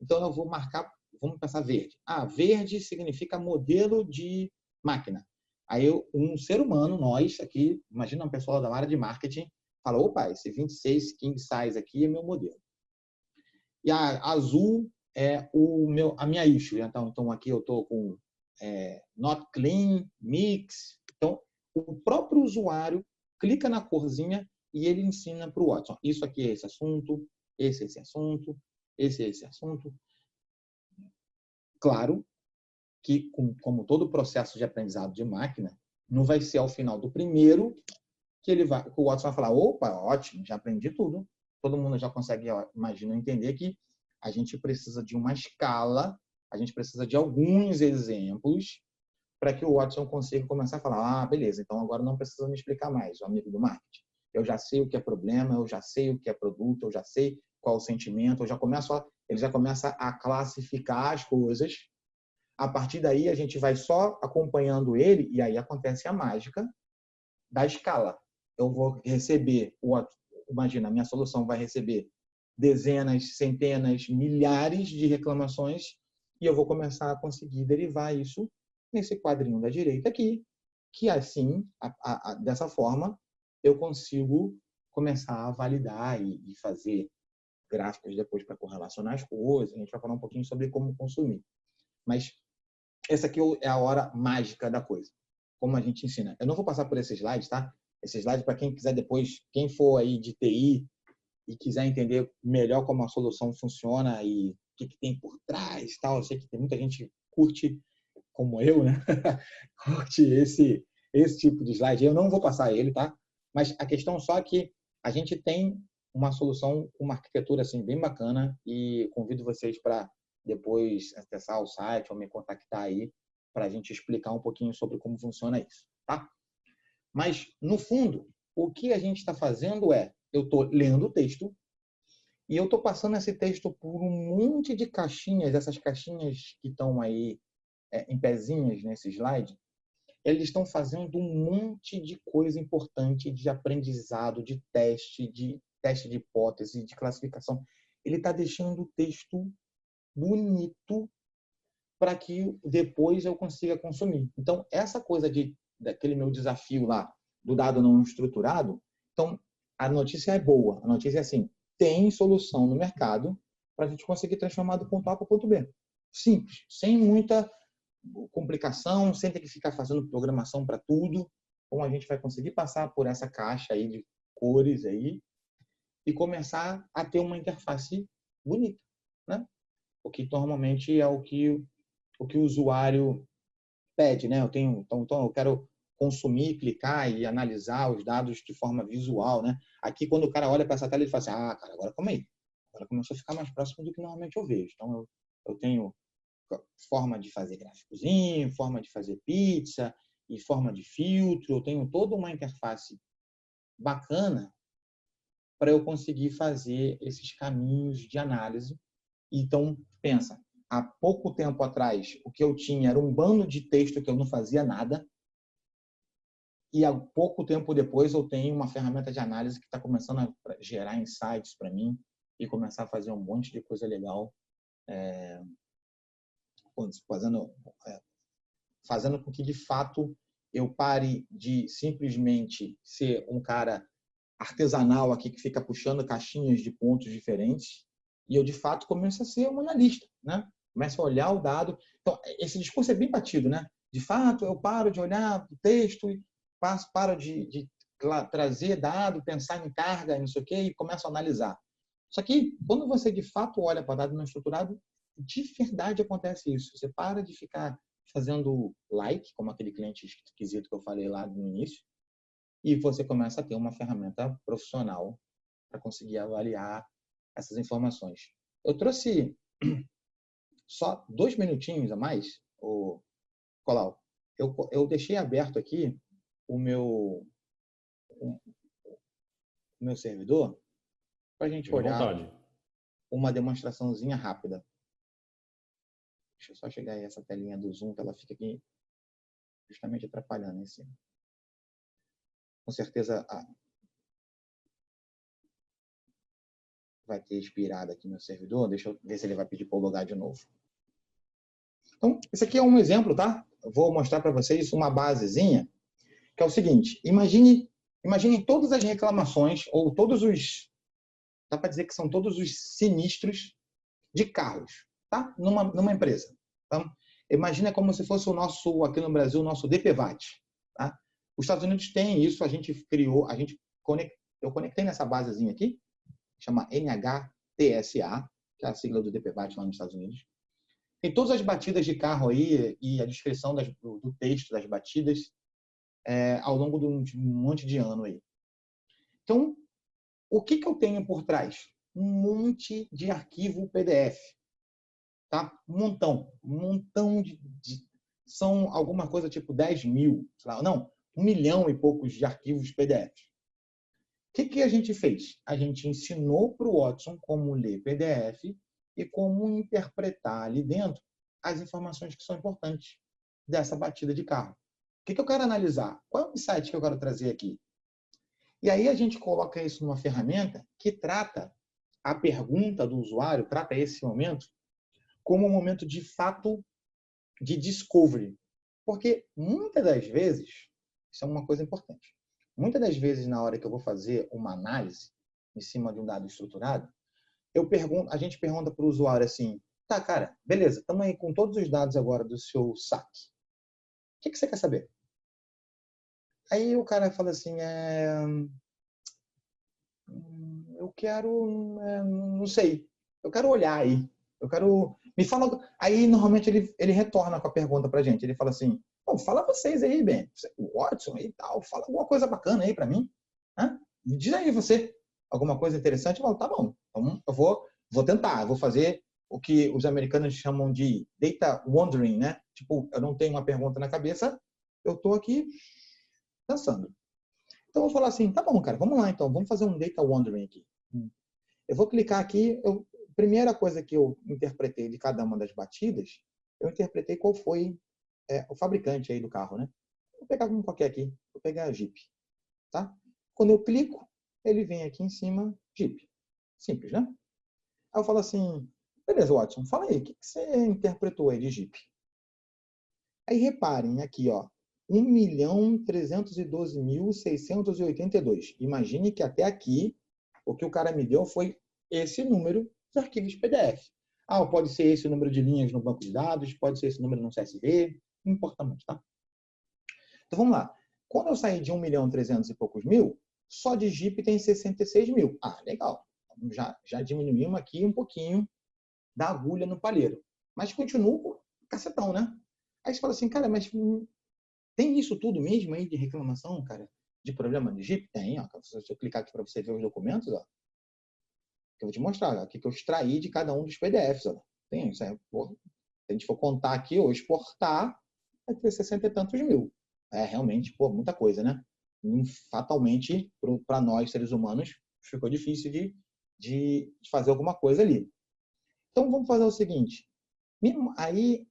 Então, eu vou marcar, vamos pensar verde. Verde significa modelo de máquina. Aí, um ser humano, nós aqui, imagina uma pessoa da área de marketing, fala, opa, esse 26 king size aqui é meu modelo. E a azul é a minha issue. Então aqui eu estou com not clean, mix. Então, o próprio usuário clica na corzinha e ele ensina para o Watson. Isso aqui é esse assunto, esse é esse assunto, esse é esse assunto. Claro que, como todo processo de aprendizado de máquina, não vai ser ao final do primeiro que o Watson vai falar, opa, ótimo, já aprendi tudo. Todo mundo já consegue, imagina, entender que a gente precisa de uma escala, a gente precisa de alguns exemplos para que o Watson consiga começar a falar, ah, beleza, então agora não precisa me explicar mais, o amigo do marketing. Eu já sei o que é problema, eu já sei o que é produto, eu já sei qual é o sentimento, ele já começa a classificar as coisas. A partir daí, a gente vai só acompanhando ele e aí acontece a mágica da escala. Eu vou receber, imagina, a minha solução vai receber dezenas, centenas, milhares de reclamações e eu vou começar a conseguir derivar isso nesse quadrinho da direita aqui, que assim, dessa forma, eu consigo começar a validar e fazer gráficos depois para correlacionar as coisas. A gente vai falar um pouquinho sobre como consumir. Mas essa aqui é a hora mágica da coisa. Como a gente ensina. Eu não vou passar por esses slides, tá? Esses slides, para quem quiser depois, quem for aí de TI e quiser entender melhor como a solução funciona e o que tem por trás, tal. Eu sei que tem muita gente que curte, como eu, né? Curte esse tipo de slide. Eu não vou passar ele, tá? Mas a questão só é que a gente tem uma solução, uma arquitetura assim bem bacana e convido vocês para depois acessar o site ou me contactar aí para a gente explicar um pouquinho sobre como funciona isso, tá? Mas, no fundo, o que a gente está fazendo eu estou lendo o texto e eu estou passando esse texto por um monte de caixinhas, essas caixinhas que estão aí em pezinhas nesse slide, eles estão fazendo um monte de coisa importante de aprendizado, de teste de hipótese, de classificação. Ele está deixando o texto bonito para que depois eu consiga consumir. Então, essa coisa daquele meu desafio lá, do dado não estruturado, então, a notícia é boa. A notícia é assim, tem solução no mercado para a gente conseguir transformar do ponto A para o ponto B. Simples, sem muita complicação, sem ter que ficar fazendo programação para tudo. Então, a gente vai conseguir passar por essa caixa aí de cores aí e começar a ter uma interface bonita, né? O que normalmente é o que o usuário pede, né? Então eu quero consumir, clicar e analisar os dados de forma visual, né? Aqui, quando o cara olha para essa tela, ele fala assim, ah, cara, agora calma aí. Agora começou a ficar mais próximo do que normalmente eu vejo. Então, eu tenho forma de fazer gráficozinho, forma de fazer pizza e forma de filtro. Eu tenho toda uma interface bacana para eu conseguir fazer esses caminhos de análise. Então, pensa, há pouco tempo atrás, o que eu tinha era um bando de texto que eu não fazia nada, e há pouco tempo depois eu tenho uma ferramenta de análise que está começando a gerar insights para mim e começar a fazer um monte de coisa legal, fazendo com que, de fato, eu pare de simplesmente ser um cara artesanal aqui que fica puxando caixinhas de pontos diferentes e eu, de fato, começo a ser um analista, né? Começo a olhar o dado. Então, esse discurso é bem batido, né? De fato, eu paro de olhar o texto e paro de trazer dado, pensar em carga, não sei o quê, e começo a analisar. Só que, quando você, de fato, olha para dado não estruturado, de verdade acontece isso. Você para de ficar fazendo like, como aquele cliente esquisito que eu falei lá no início, e você começa a ter uma ferramenta profissional para conseguir avaliar essas informações. Eu trouxe só 2 minutinhos a mais, Colau. Eu deixei aberto aqui o meu servidor para a gente olhar uma demonstraçãozinha rápida. Deixa eu só chegar aí essa telinha do Zoom, que ela fica aqui justamente atrapalhando em cima. Com certeza vai ter expirado aqui no servidor. Deixa eu ver se ele vai pedir para eu logar de novo. Então, esse aqui é um exemplo, tá? Eu vou mostrar para vocês uma basezinha, que é o seguinte. Imagine todas as reclamações, ou todos os... Dá para dizer que são todos os sinistros de carros, tá? Numa empresa. Então, imagina como se fosse aqui no Brasil, o nosso DPVAT, tá? Os Estados Unidos têm isso, a gente criou, eu conectei nessa basezinha aqui, chama NHTSA, que é a sigla do DPBAT lá nos Estados Unidos. Tem todas as batidas de carro aí e a descrição do texto das batidas ao longo de um monte de ano aí. Então, o que eu tenho por trás? Um monte de arquivo PDF. Tá? Um montão são alguma coisa tipo 10 mil, não, 1 milhão e poucos de arquivos PDF. O que a gente fez? A gente ensinou para o Watson como ler PDF e como interpretar ali dentro as informações que são importantes dessa batida de carro. O que eu quero analisar? Qual é o insight que eu quero trazer aqui? E aí a gente coloca isso numa ferramenta que trata a pergunta do usuário, trata esse momento como um momento de fato de discovery. Porque muitas das vezes, isso é uma coisa importante, muitas das vezes na hora que eu vou fazer uma análise em cima de um dado estruturado, a gente pergunta para o usuário assim, tá, cara, beleza, estamos aí com todos os dados agora do seu saque. O que você quer saber? Aí o cara fala assim, eu quero, não sei, eu quero olhar aí, eu quero, me fala, aí normalmente ele retorna com a pergunta pra gente, ele fala assim, fala vocês aí, Ben, o Watson e tal, fala alguma coisa bacana aí pra mim, né? Diz aí você, alguma coisa interessante, eu falo, tá bom, então eu vou tentar, eu vou fazer o que os americanos chamam de data wandering, né? Tipo, eu não tenho uma pergunta na cabeça, eu tô aqui pensando. Então, eu vou falar assim, tá bom, cara, vamos lá então, vamos fazer um data wandering aqui. Eu vou clicar aqui, primeira coisa que eu interpretei de cada uma das batidas, eu interpretei qual foi o fabricante aí do carro, né? Vou pegar um qualquer aqui, vou pegar a Jeep, tá? Quando eu clico, ele vem aqui em cima, Jeep. Simples, né? Aí eu falo assim, beleza, Watson, fala aí, o que você interpretou aí de Jeep? Aí reparem aqui, ó, 1.312.682. Imagine que até aqui, o que o cara me deu foi esse número de arquivos PDF. Pode ser esse número de linhas no banco de dados, pode ser esse número no CSV, não importa muito, tá? Então vamos lá. Quando eu saí de 1.300.000 e poucos mil, só de Jeep tem 66 mil. Legal. Já diminuímos aqui um pouquinho da agulha no palheiro. Mas continua cacetão, né? Aí você fala assim, cara, mas tem isso tudo mesmo aí de reclamação, cara? De problema de Jeep? Tem, ó. Se eu clicar aqui para você ver os documentos, ó. Que eu vou te mostrar, ó, que eu extraí de cada um dos PDFs, ó. Tem isso aí, porra. Se a gente for contar aqui ou exportar, vai ter 60 e tantos mil. Realmente, muita coisa, né? Fatalmente, para nós, seres humanos, ficou difícil de fazer alguma coisa ali. Então, vamos fazer o seguinte. Aí,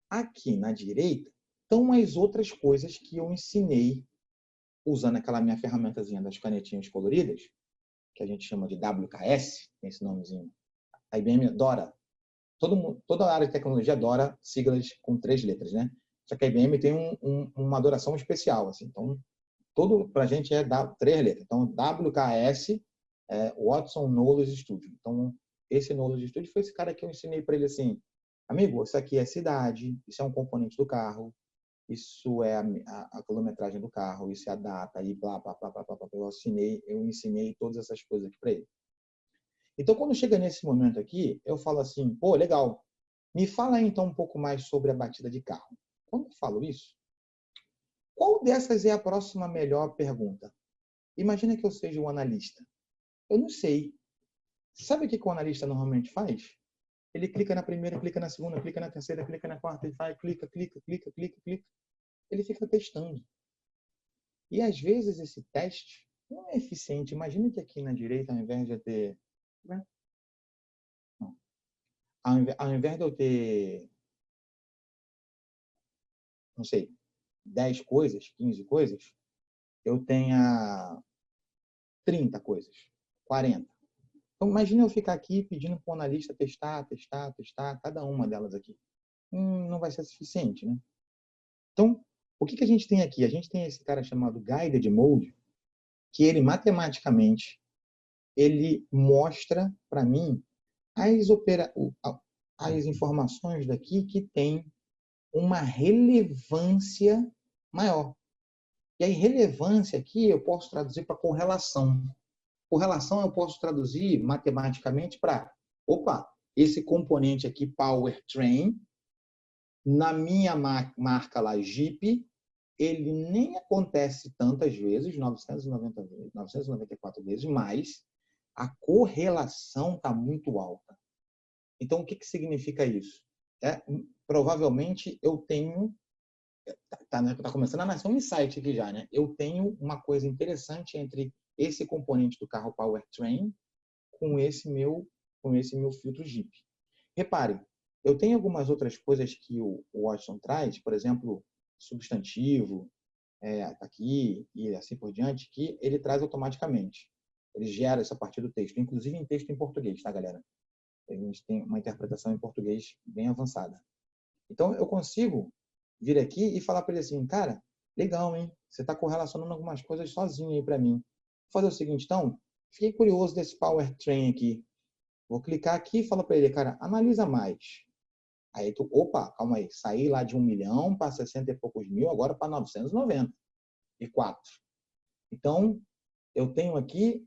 aqui na direita, estão as outras coisas que eu ensinei usando aquela minha ferramentazinha das canetinhas coloridas, que a gente chama de WKS, tem esse nomezinho. A IBM adora. Toda a área de tecnologia adora siglas com 3 letras, né? Só que a IBM tem uma adoração especial, assim. Então, tudo pra gente é 3 letras. Então, WKS é Watson Knowledge Studio. Então, esse Knowledge Studio foi esse cara que eu ensinei para ele assim, amigo, isso aqui é cidade, isso é um componente do carro, isso é a quilometragem do carro, isso é a data, e blá, blá, blá, blá, blá, blá. Eu ensinei todas essas coisas aqui para ele. Então, quando chega nesse momento aqui, eu falo assim, pô, legal, me fala aí, então um pouco mais sobre a batida de carro. Quando eu falo isso, qual dessas é a próxima melhor pergunta? Imagina que eu seja um analista. Eu não sei. Sabe o que o analista normalmente faz? Ele clica na primeira, clica na segunda, clica na terceira, clica na quarta, ele faz, clica. Ele fica testando. E às vezes esse teste não é eficiente. Imagina que aqui na direita, ao invés de eu ter... Não. Ao invés de eu ter, não sei, 10 coisas, 15 coisas, eu tenha 30 coisas, 40. Então, imagina eu ficar aqui pedindo para o analista testar cada uma delas aqui. Não vai ser suficiente, né? Então, o que a gente tem aqui? A gente tem esse cara chamado Guided Mode, que ele, matematicamente, ele mostra para mim as informações daqui que tem uma relevância maior. E aí, relevância aqui eu posso traduzir para correlação. Correlação eu posso traduzir matematicamente para, opa, esse componente aqui, powertrain, na minha marca lá, Jeep, ele nem acontece tantas vezes, 994 vezes, mas a correlação está muito alta. Então, o que significa isso? Provavelmente eu tenho, tá começando a nascer um insight aqui já, né? Eu tenho uma coisa interessante entre esse componente do carro powertrain com esse meu filtro Jeep. Repare, eu tenho algumas outras coisas que o Watson traz, por exemplo, substantivo, aqui e assim por diante, que ele traz automaticamente. Ele gera isso a partir do texto, inclusive em texto em português, tá, galera? A gente tem uma interpretação em português bem avançada. Então, eu consigo vir aqui e falar para ele assim, cara, legal, hein? Você está correlacionando algumas coisas sozinho aí para mim. Vou fazer o seguinte, então, fiquei curioso desse powertrain aqui. Vou clicar aqui e falo para ele, cara, analisa mais. Aí tu, opa, calma aí, saí lá de 1 milhão para 60 e poucos mil, agora para 994. Então, eu tenho aqui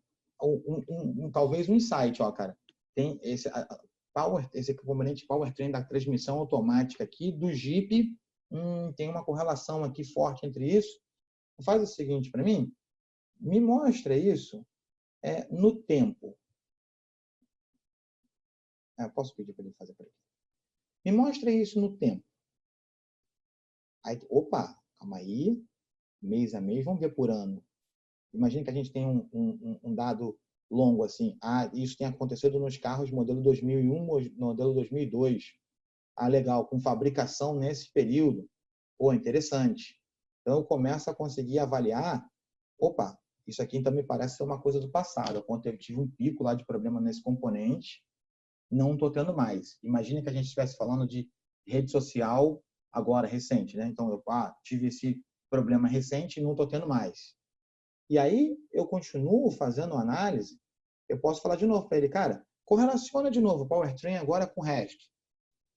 talvez um insight, ó, cara. Tem esse componente powertrain da transmissão automática aqui do Jeep, tem uma correlação aqui forte entre isso. Faz o seguinte para mim, me mostra isso no tempo. Posso pedir para ele fazer para ele? Me mostra isso no tempo. Aí, opa, calma aí, mês a mês, vamos ver por ano. Imagina que a gente tem um dado longo assim. Isso tem acontecido nos carros modelo 2001, modelo 2002. Legal, com fabricação nesse período. Pô, interessante. Então, eu começo a conseguir avaliar, opa, isso aqui então me parece ser uma coisa do passado. Eu tive um pico lá de problema nesse componente, não estou tendo mais. Imagina que a gente estivesse falando de rede social agora, recente, né? Então, eu tive esse problema recente e não estou tendo mais. E aí, eu continuo fazendo análise, eu posso falar de novo para ele, cara, correlaciona de novo o powertrain agora com o resto.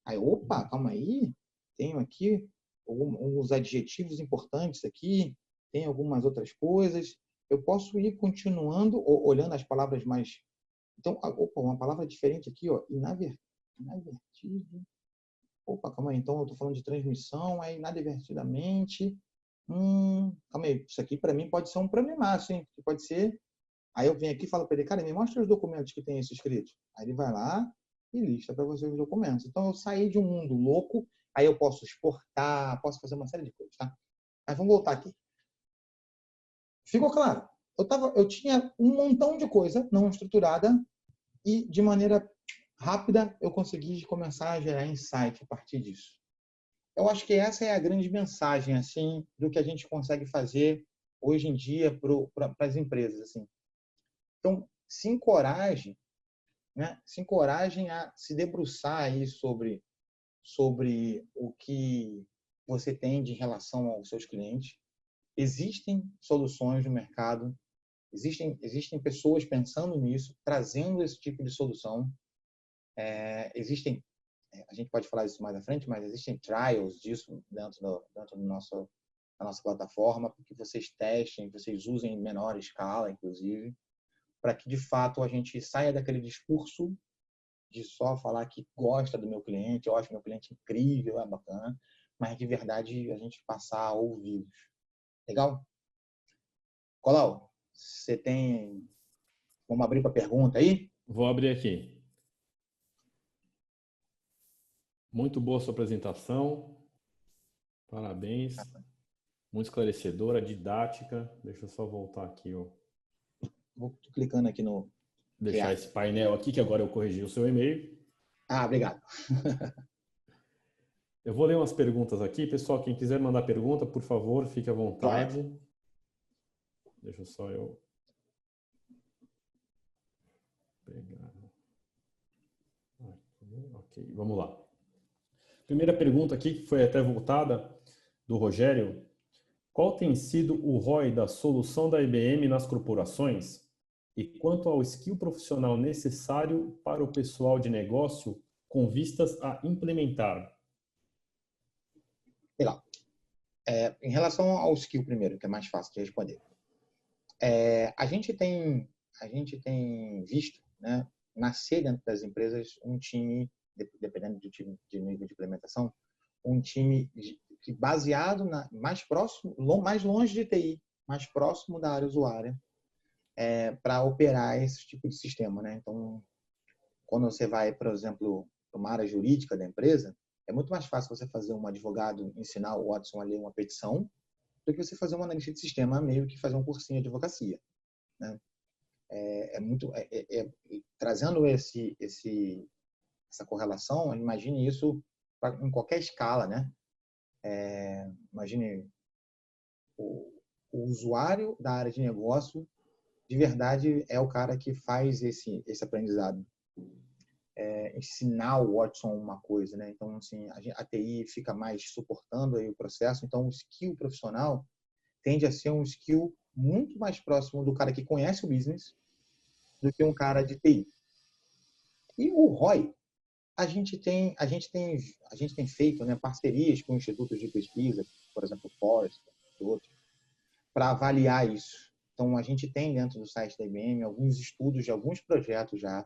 Aí, opa, calma aí, tenho aqui alguns adjetivos importantes aqui, tem algumas outras coisas, eu posso ir continuando, olhando as palavras mais... Então, opa, uma palavra diferente aqui, ó, inadvertido. Opa, calma aí, então eu estou falando de transmissão, aí inadvertidamente... calma aí, isso aqui para mim pode ser um problemaço, hein? Pode ser. Aí eu venho aqui e falo para ele, cara, me mostra os documentos que tem isso escrito. Aí ele vai lá e lista para você os documentos. Então eu saí de um mundo louco, aí eu posso exportar, posso fazer uma série de coisas, tá? Mas vamos voltar aqui. Ficou claro? Eu tinha um montão de coisa não estruturada e de maneira rápida eu consegui começar a gerar insight a partir disso. Eu acho que essa é a grande mensagem assim do que a gente consegue fazer hoje em dia para as empresas assim. Então, se encorajem, né? Se encorajem a se debruçar aí sobre o que você tem de relação aos seus clientes. Existem soluções no mercado, existem pessoas pensando nisso, trazendo esse tipo de solução. Existem, a gente pode falar isso mais à frente, mas existem trials disso dentro da nossa plataforma, para que vocês testem, vocês usem em menor escala, inclusive, para que, de fato, a gente saia daquele discurso de só falar que gosta do meu cliente, eu acho meu cliente incrível, é bacana, mas, de verdade, a gente passar a ouvi-los. Legal? Colau, você tem... Vamos abrir para pergunta aí? Vou abrir aqui. Muito boa sua apresentação. Parabéns. Muito esclarecedora, didática. Deixa eu só voltar aqui, ó. Vou clicando aqui no... Deixar esse painel aqui, que agora eu corrigi o seu e-mail. Obrigado. Eu vou ler umas perguntas aqui. Pessoal, quem quiser mandar pergunta, por favor, fique à vontade. Claro. Deixa só eu pegar. Ok, vamos lá. Primeira pergunta aqui, que foi até voltada, do Rogério. Qual tem sido o ROI da solução da IBM nas corporações? E quanto ao skill profissional necessário para o pessoal de negócio com vistas a implementar? Legal. Em relação ao skill primeiro, que é mais fácil de responder. A gente tem visto, né, nascer dentro das empresas um time, dependendo do time de nível de implementação, um time que baseado mais próximo, mais longe de TI, mais próximo da área usuária, para operar esse tipo de sistema, né? Então, quando você vai, por exemplo, para uma área jurídica da empresa, é muito mais fácil você fazer um advogado ensinar o Watson a ler uma petição do que você fazer um analista de sistema, meio que fazer um cursinho de advocacia, né? Trazendo essa correlação, imagine isso em qualquer escala, né? Imagine o usuário da área de negócio, de verdade, é o cara que faz esse aprendizado. Ensinar o Watson uma coisa, né? Então, assim, a TI fica mais suportando aí o processo. Então, o skill profissional tende a ser um skill muito mais próximo do cara que conhece o business do que um cara de TI. E o ROI, a gente tem feito, né, parcerias com institutos de pesquisa, por exemplo, o Forrester e outros, para avaliar isso. Então, a gente tem dentro do site da IBM alguns estudos de alguns projetos já,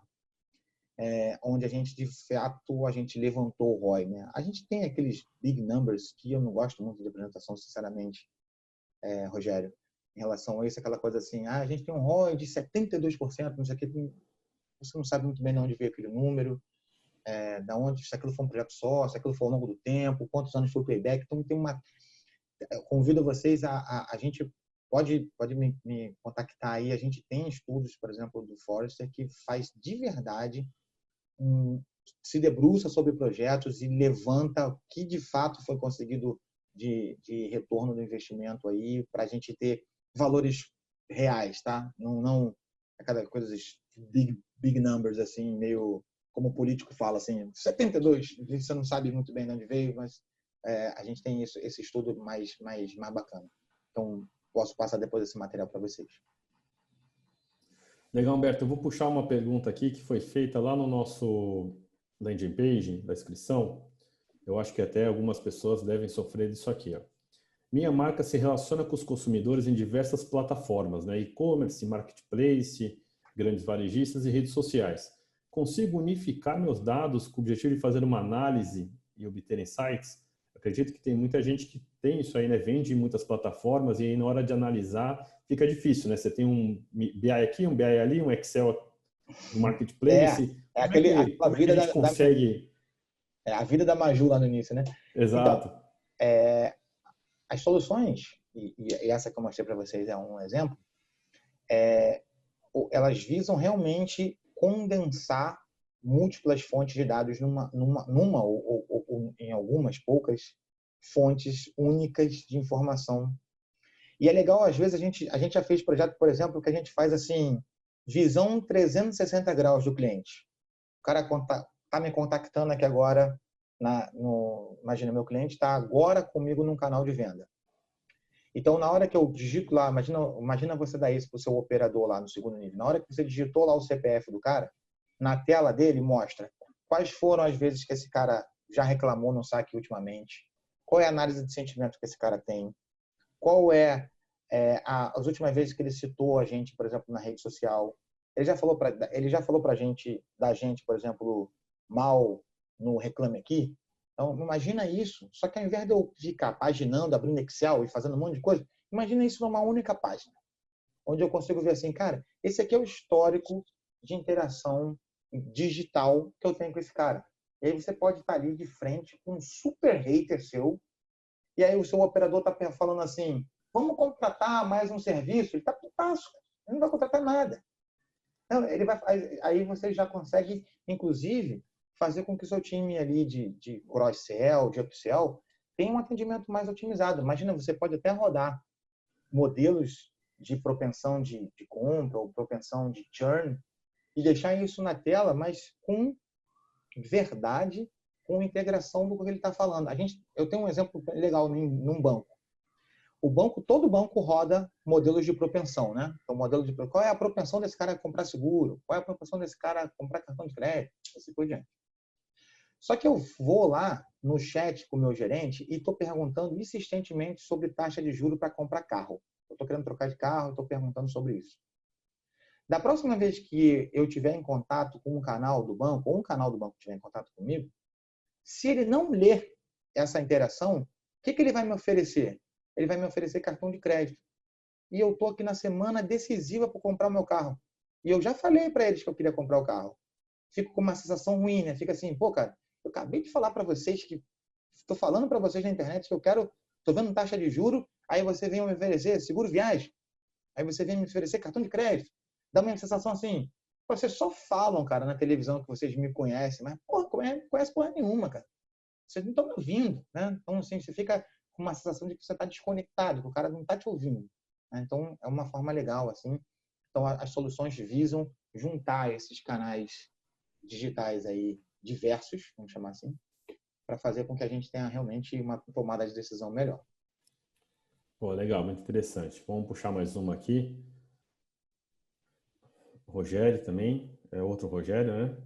onde a gente, de fato, a gente levantou o ROI, né? A gente tem aqueles big numbers que eu não gosto muito de apresentação, sinceramente, Rogério, em relação a isso, aquela coisa assim, a gente tem um ROI de 72%, não sei o que, você não sabe muito bem de onde veio aquele número, se aquilo foi um projeto só, se aquilo foi ao longo do tempo, quantos anos foi o payback. Então, convido vocês a gente pode me contactar aí, a gente tem estudos, por exemplo, do Forrester, que faz de verdade se debruça sobre projetos e levanta o que de fato foi conseguido de retorno do investimento aí, para a gente ter valores reais, tá? Não aquela coisa big numbers, assim, meio como o político fala, assim, 72, você não sabe muito bem de onde veio, mas a gente tem esse estudo mais bacana. Então, posso passar depois esse material para vocês. Legal, Humberto. Eu vou puxar uma pergunta aqui que foi feita lá no nosso landing page da inscrição. Eu acho que até algumas pessoas devem sofrer disso aqui. Ó. Minha marca se relaciona com os consumidores em diversas plataformas, né? E-commerce, marketplace, grandes varejistas e redes sociais. Consigo unificar meus dados com o objetivo de fazer uma análise e obter insights? Acredito que tem muita gente que tem isso aí, né? Vende em muitas plataformas e aí na hora de analisar fica difícil, né? Você tem um BI aqui, um BI ali, um Excel no marketplace. Como é que a gente consegue... a vida da Maju lá no início, né? Exato. Então, as soluções, e essa que eu mostrei para vocês é um exemplo, elas visam realmente condensar múltiplas fontes de dados numa ou em algumas poucas fontes únicas de informação. E é legal, às vezes, a gente já fez projeto, por exemplo, que a gente faz assim, visão 360 graus do cliente. O cara está me contactando aqui agora, imagina, meu cliente está agora comigo num canal de venda. Então, na hora que eu digito lá, imagina você dar isso para o seu operador lá no segundo nível. Na hora que você digitou lá o CPF do cara, na tela dele mostra quais foram as vezes que esse cara já reclamou no saque ultimamente, qual é a análise de sentimento que esse cara tem, qual as últimas vezes que ele citou a gente, por exemplo, na rede social. Ele já falou para a gente, por exemplo, mal no Reclame Aqui. Então, imagina isso. Só que ao invés de eu ficar paginando, abrindo Excel e fazendo um monte de coisa, imagina isso numa única página, onde eu consigo ver assim, cara, esse aqui é o histórico de interação digital que eu tenho com esse cara. E aí você pode estar ali de frente com um super hater seu, e aí o seu operador está falando assim, vamos contratar mais um serviço? Ele está putaço, ele não vai contratar nada. Então, aí você já consegue, inclusive, fazer com que o seu time ali de cross-sell, de upsell, tenha um atendimento mais otimizado. Imagina, você pode até rodar modelos de propensão de compra ou propensão de churn e deixar isso na tela, mas com verdade, com integração do que ele está falando. Eu tenho um exemplo legal num banco. Todo banco roda modelos de propensão, né? Então, qual é a propensão desse cara comprar seguro? Qual é a propensão desse cara comprar cartão de crédito? Assim por diante. Só que eu vou lá no chat com o meu gerente e estou perguntando insistentemente sobre taxa de juros para comprar carro. Eu estou querendo trocar de carro, estou perguntando sobre isso. Da próxima vez que eu tiver em contato com um canal do banco, ou um canal do banco tiver em contato comigo, se ele não ler essa interação, o que ele vai me oferecer? Ele vai me oferecer cartão de crédito. E eu estou aqui na semana decisiva para comprar o meu carro. E eu já falei para eles que eu queria comprar o carro. Fico com uma sensação ruim, né? Fica assim, pô, cara, eu acabei de falar para vocês que... Estou falando para vocês na internet que eu quero... Estou vendo taxa de juro, aí você vem me oferecer seguro viagem. Aí você vem me oferecer cartão de crédito. Dá uma sensação assim, vocês só falam, cara, na televisão que vocês me conhecem, mas, porra, conhece porra nenhuma, cara. Vocês não estão me ouvindo, né? Então, assim, você fica com uma sensação de que você está desconectado, que o cara não está te ouvindo. Né? Então, é uma forma legal, assim. Então, as soluções visam juntar esses canais digitais aí diversos, vamos chamar assim, para fazer com que a gente tenha realmente uma tomada de decisão melhor. Pô, legal, muito interessante. Vamos puxar mais uma aqui. Rogério também, é outro Rogério, né?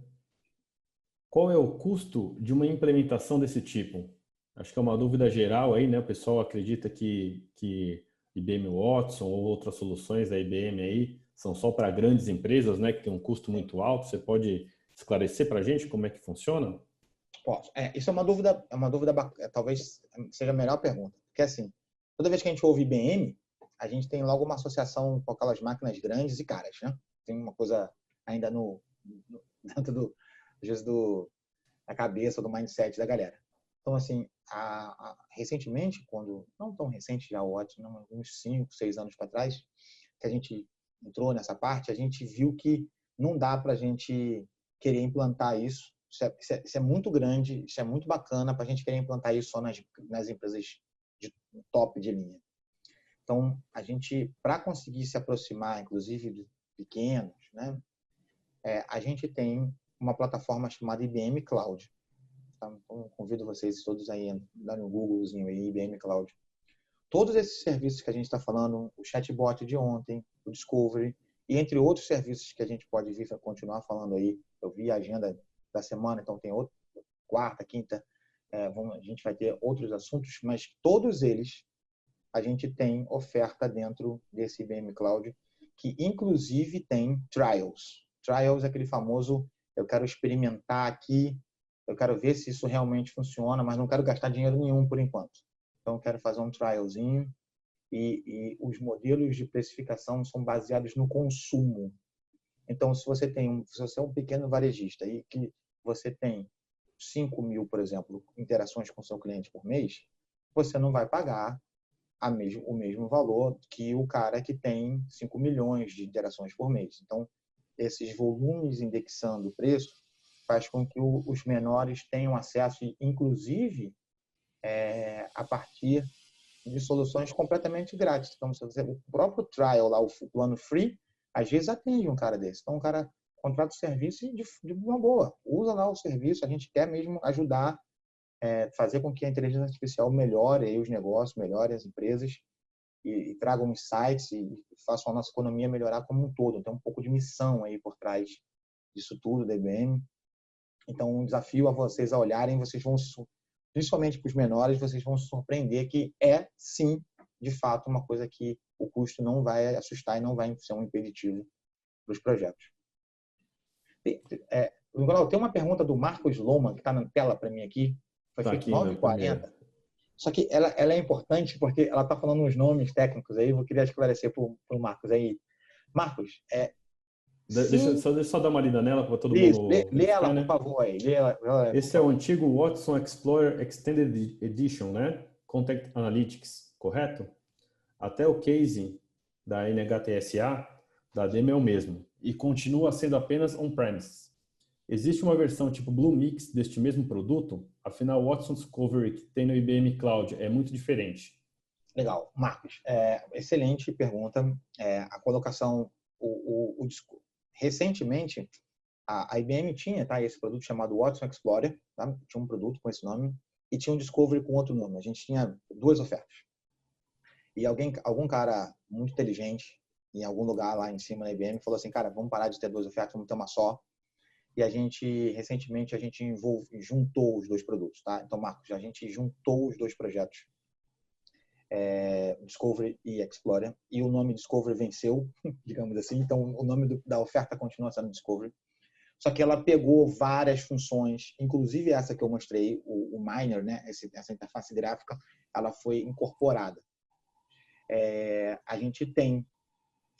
Qual é o custo de uma implementação desse tipo? Acho que é uma dúvida geral aí, né? O pessoal acredita que IBM Watson ou outras soluções da IBM aí são só para grandes empresas, né? Que tem um custo muito alto. Você pode esclarecer para a gente como é que funciona? Posso. Isso é uma dúvida, talvez seja a melhor pergunta. Porque, assim, toda vez que a gente ouve IBM, a gente tem logo uma associação com aquelas máquinas grandes e caras, né? Tem uma coisa ainda dentro às vezes, da cabeça, do mindset da galera. Então, assim, recentemente, não tão recente já, uns 5, 6 anos para trás, que a gente entrou nessa parte, a gente viu que não dá para a gente querer implantar isso. Isso é muito grande, isso é muito bacana para a gente querer implantar isso só nas empresas de top de linha. Então, a gente, para conseguir se aproximar, inclusive, de pequenos, né, a gente tem uma plataforma chamada IBM Cloud. Tá? Então, convido vocês todos aí a darem um Googlezinho aí, IBM Cloud. Todos esses serviços que a gente está falando, o chatbot de ontem, o Discovery, e entre outros serviços que a gente pode vir a continuar falando aí. Eu vi a agenda da semana, então tem outro, quarta, quinta, a gente vai ter outros assuntos, mas todos eles a gente tem oferta dentro desse IBM Cloud, que inclusive tem trials. Trials é aquele famoso, eu quero experimentar aqui, eu quero ver se isso realmente funciona, mas não quero gastar dinheiro nenhum por enquanto. Então, eu quero fazer um trialzinho e os modelos de precificação são baseados no consumo. Então, se você é um pequeno varejista e que você tem 5.000, por exemplo, interações com seu cliente por mês, você não vai pagar o mesmo valor que o cara que tem 5 milhões de interações por mês. Então, esses volumes indexando o preço faz com que os menores tenham acesso, inclusive, a partir de soluções completamente grátis. Então, o próprio trial, lá, o plano free, às vezes atende um cara desse. Então, o cara contrata o serviço e de uma boa. Usa lá o serviço, a gente quer mesmo ajudar, fazer com que a inteligência artificial melhore aí os negócios, melhore as empresas e tragam insights e façam a nossa economia melhorar como um todo. Tem um pouco de missão aí por trás disso tudo da IBM. Então, um desafio a vocês a olharem, vocês vão, principalmente para os menores, vocês vão se surpreender que sim, de fato, uma coisa que o custo não vai assustar e não vai ser um impeditivo para os projetos. Tem uma pergunta do Marcos Loma, que está na tela para mim aqui, foi feito 9h40. Só que ela é importante porque ela está falando uns nomes técnicos aí, eu queria esclarecer para o Marcos aí. Marcos, Deixa eu só dar uma lida nela para todo mundo lê ela, verificar, né? por favor, aí. Lê ela, Esse é o antigo Watson Explorer Extended Edition, né? Contact Analytics, correto? Até o case da NHTSA, da demo é o mesmo, e continua sendo apenas on-premise. Existe uma versão tipo Blue Mix deste mesmo produto? Afinal, o Watson Discovery que tem no IBM Cloud é muito diferente. Legal. Marcos, excelente pergunta. A colocação, recentemente, a IBM tinha esse produto chamado Watson Explorer, tá? Tinha um produto com esse nome, e tinha um Discovery com outro nome. A gente tinha duas ofertas. E algum cara muito inteligente, em algum lugar lá em cima na IBM, falou assim, cara, vamos parar de ter duas ofertas, vamos ter uma só. e recentemente, a gente juntou os dois produtos, tá? Então, Marcos, a gente juntou os dois projetos, Discovery e Explorer, e o nome Discovery venceu, digamos assim, então o nome da oferta continua sendo Discovery, só que ela pegou várias funções, inclusive essa que eu mostrei, o Miner, né? Essa interface gráfica, ela foi incorporada. A gente tem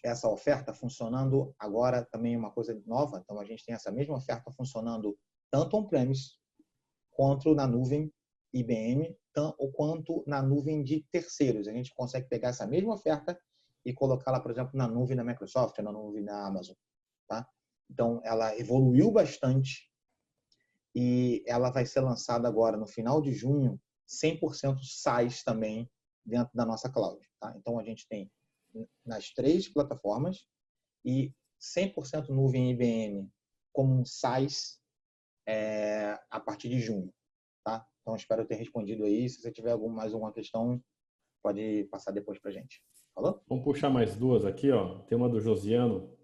essa oferta funcionando agora também uma coisa nova, então a gente tem essa mesma oferta funcionando tanto on-premise quanto na nuvem IBM, quanto na nuvem de terceiros. A gente consegue pegar essa mesma oferta e colocá-la, por exemplo, na nuvem da Microsoft, na nuvem da Amazon, tá? Então, ela evoluiu bastante e ela vai ser lançada agora no final de junho, 100% SaaS também dentro da nossa cloud, tá? Então, a gente tem nas 3 plataformas e 100% nuvem IBM como um SaaS a partir de junho, tá? Então, espero ter respondido aí. Se você tiver mais alguma questão, pode passar depois para a gente. Falou? Vamos puxar mais duas aqui, ó. Tem uma do Josiano.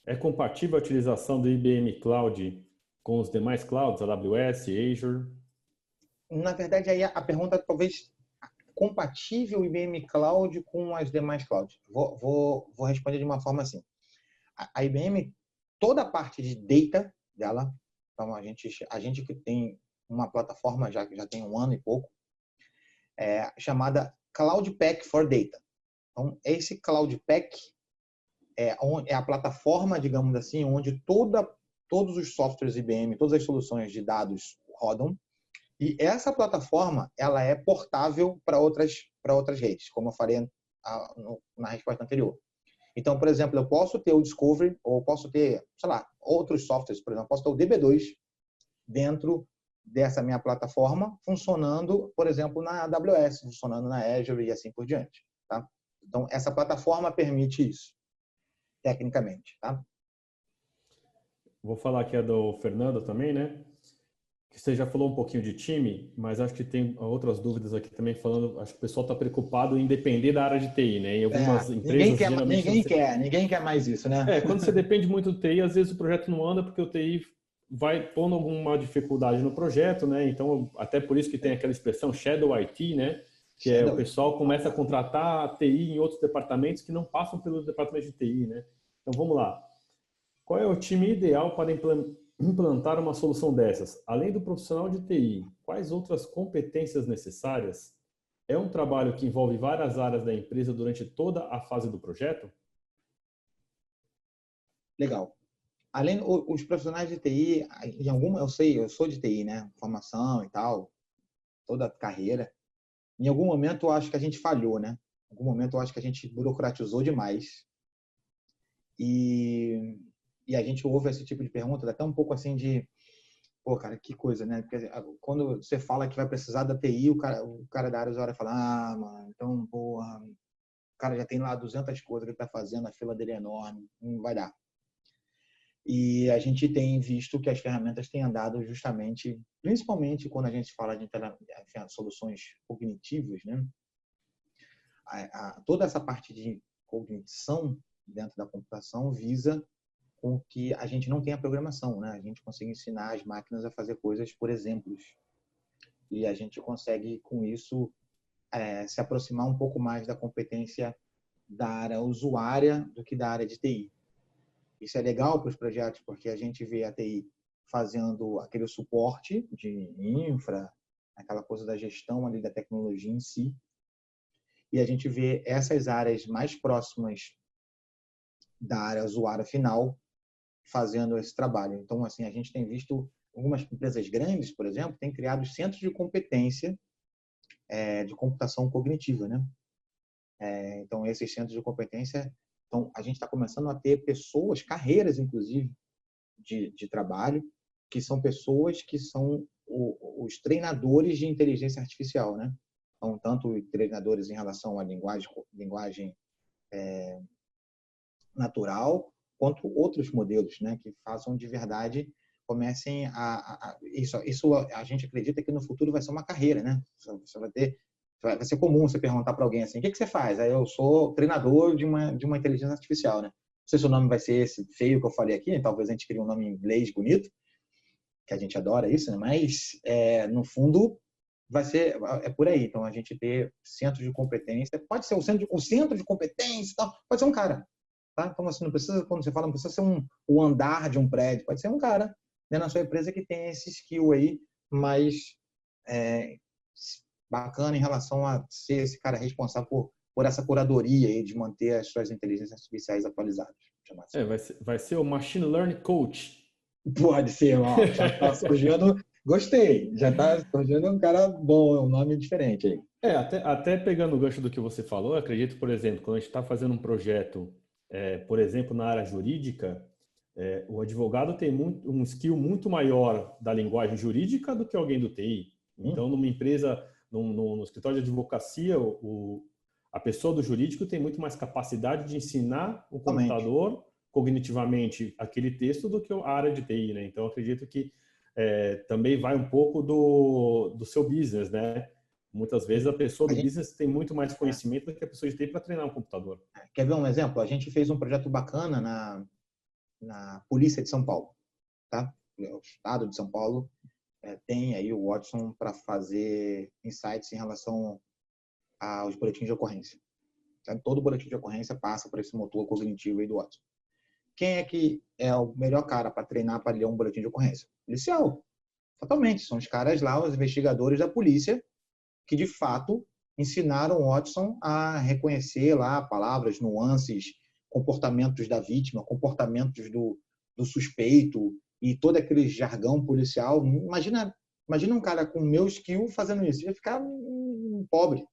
É compatível a utilização do IBM Cloud com os demais clouds, AWS, Azure? Na verdade, aí a pergunta talvez compatível IBM Cloud com as demais clouds. Vou responder de uma forma assim. A IBM, toda a parte de data dela, então a gente que tem uma plataforma já tem 1 ano e pouco, chamada Cloud Pak for Data. Então, esse Cloud Pak é a plataforma, digamos assim, onde todos os softwares IBM, todas as soluções de dados rodam. E essa plataforma, ela é portável para outras redes, como eu falei na resposta anterior. Então, por exemplo, eu posso ter o Discovery, ou posso ter, sei lá, outros softwares, por exemplo, posso ter o DB2 dentro dessa minha plataforma, funcionando, por exemplo, na AWS, funcionando na Azure e assim por diante, tá? Então, essa plataforma permite isso, tecnicamente, tá? Vou falar aqui a do Fernando também, né? Que você já falou um pouquinho de time, mas acho que tem outras dúvidas aqui também falando. Acho que o pessoal está preocupado em depender da área de TI, né? Em algumas empresas, geralmente. Ninguém quer mais isso, né? Quando você depende muito do TI, às vezes o projeto não anda porque o TI vai pondo alguma dificuldade no projeto, né? Então, até por isso que tem aquela expressão Shadow IT, né? Que é o pessoal começa a contratar a TI em outros departamentos que não passam pelos departamentos de TI, né? Então, vamos lá. Qual é o time ideal para implantar uma solução dessas? Além do profissional de TI, quais outras competências necessárias? É um trabalho que envolve várias áreas da empresa durante toda a fase do projeto? Legal. Além os profissionais de TI, eu sou de TI, né? Formação e tal, toda a carreira. Em algum momento eu acho que a gente falhou, né? Em algum momento eu acho que a gente burocratizou demais. E a gente ouve esse tipo de pergunta, dá até um pouco assim de, pô, cara, que coisa, né? Porque quando você fala que vai precisar da TI, o cara da área olha e fala, ah, mano, então, porra, o cara já tem lá 200 coisas que ele tá fazendo, a fila dele é enorme, não vai dar. E a gente tem visto que as ferramentas têm andado justamente, principalmente quando a gente fala de soluções cognitivas, né? Toda essa parte de cognição dentro da computação visa com que a gente não tenha programação, né? A gente consiga ensinar as máquinas a fazer coisas por exemplos. E a gente consegue, com isso, se aproximar um pouco mais da competência da área usuária do que da área de TI. Isso é legal para os projetos, porque a gente vê a TI fazendo aquele suporte de infra, aquela coisa da gestão ali da tecnologia em si, e a gente vê essas áreas mais próximas da área usuária final fazendo esse trabalho. Então, assim, a gente tem visto algumas empresas grandes, por exemplo, têm criado centros de competência de computação cognitiva, né? Então, esses centros de competência, então, a gente está começando a ter pessoas, carreiras, inclusive, de trabalho, que são pessoas que são os treinadores de inteligência artificial, né? Então, tanto treinadores em relação à linguagem natural, quanto outros modelos, né? Que façam de verdade, comecem isso a gente acredita que no futuro vai ser uma carreira, né? Você vai ser comum você perguntar para alguém assim, o que você faz? Aí eu sou treinador de uma inteligência artificial, né? Não sei se o nome vai ser esse feio que eu falei aqui, talvez a gente crie um nome em inglês bonito, que a gente adora isso, né? Mas, no fundo, é por aí. Então, a gente ter centro de competência, pode ser o centro de competência e tal, pode ser um cara, tá? Então, assim, não precisa, quando você fala, não precisa ser o andar de um prédio, pode ser um cara, né, na sua empresa que tem esse skill aí, mais bacana em relação a ser esse cara responsável por essa curadoria aí de manter as suas inteligências artificiais atualizadas. Assim. Vai ser o Machine Learning Coach. Pode ser, ó, já está surgindo, gostei, já está surgindo um cara bom, é um nome diferente aí. Até pegando o gancho do que você falou, eu acredito, por exemplo, quando a gente está fazendo um projeto, por exemplo, na área jurídica, o advogado tem um skill muito maior da linguagem jurídica do que alguém do TI. Então, numa empresa, no escritório de advocacia, a pessoa do jurídico tem muito mais capacidade de ensinar o computador cognitivamente aquele texto do que a área de TI, né? Então, acredito que também vai um pouco do seu business, né? Muitas vezes a pessoa do business tem muito mais conhecimento do que a pessoa de TI para treinar um computador. Quer ver um exemplo? A gente fez um projeto bacana na Polícia de São Paulo, tá? O Estado de São Paulo tem aí o Watson para fazer insights em relação aos boletins de ocorrência. Todo boletim de ocorrência passa por esse motor cognitivo aí do Watson. Quem é que é o melhor cara para treinar para ler um boletim de ocorrência? Policial. Totalmente. São os caras lá, os investigadores da polícia, que de fato ensinaram o Watson a reconhecer lá palavras, nuances, comportamentos da vítima, comportamentos do suspeito e todo aquele jargão policial. Imagina um cara com o meu skill fazendo isso. Ia ficar pobre.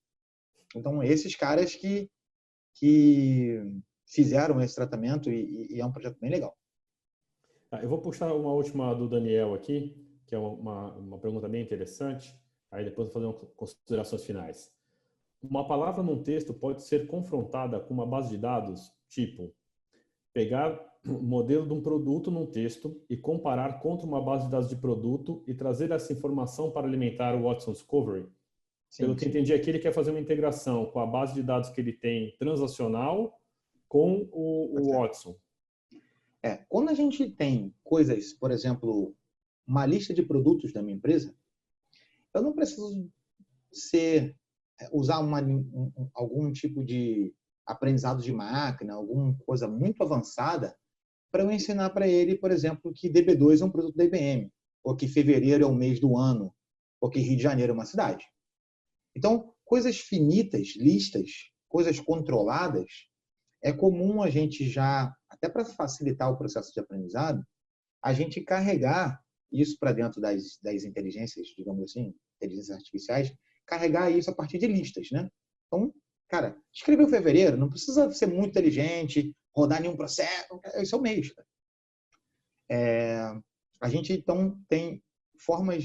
Então, esses caras que fizeram esse tratamento e é um projeto bem legal. Eu vou puxar uma última do Daniel aqui, que é uma pergunta bem interessante. Aí depois eu vou fazer considerações finais. Uma palavra num texto pode ser confrontada com uma base de dados, tipo, pegar o modelo de um produto num texto e comparar contra uma base de dados de produto e trazer essa informação para alimentar o Watson Discovery. Sim, pelo que entendi aqui, ele quer fazer uma integração com a base de dados que ele tem transacional com o Watson. Quando a gente tem coisas, por exemplo, uma lista de produtos da minha empresa, eu não preciso usar algum tipo de aprendizado de máquina, alguma coisa muito avançada, para eu ensinar para ele, por exemplo, que DB2 é um produto da IBM, ou que fevereiro é o mês do ano, ou que Rio de Janeiro é uma cidade. Então, coisas finitas, listas, coisas controladas, é comum a gente já, até para facilitar o processo de aprendizado, a gente carregar isso para dentro das inteligências, digamos assim, inteligências artificiais, carregar isso a partir de listas, né? Então, cara, escreveu fevereiro, não precisa ser muito inteligente, rodar nenhum processo, isso é o mês. A gente, então, tem formas,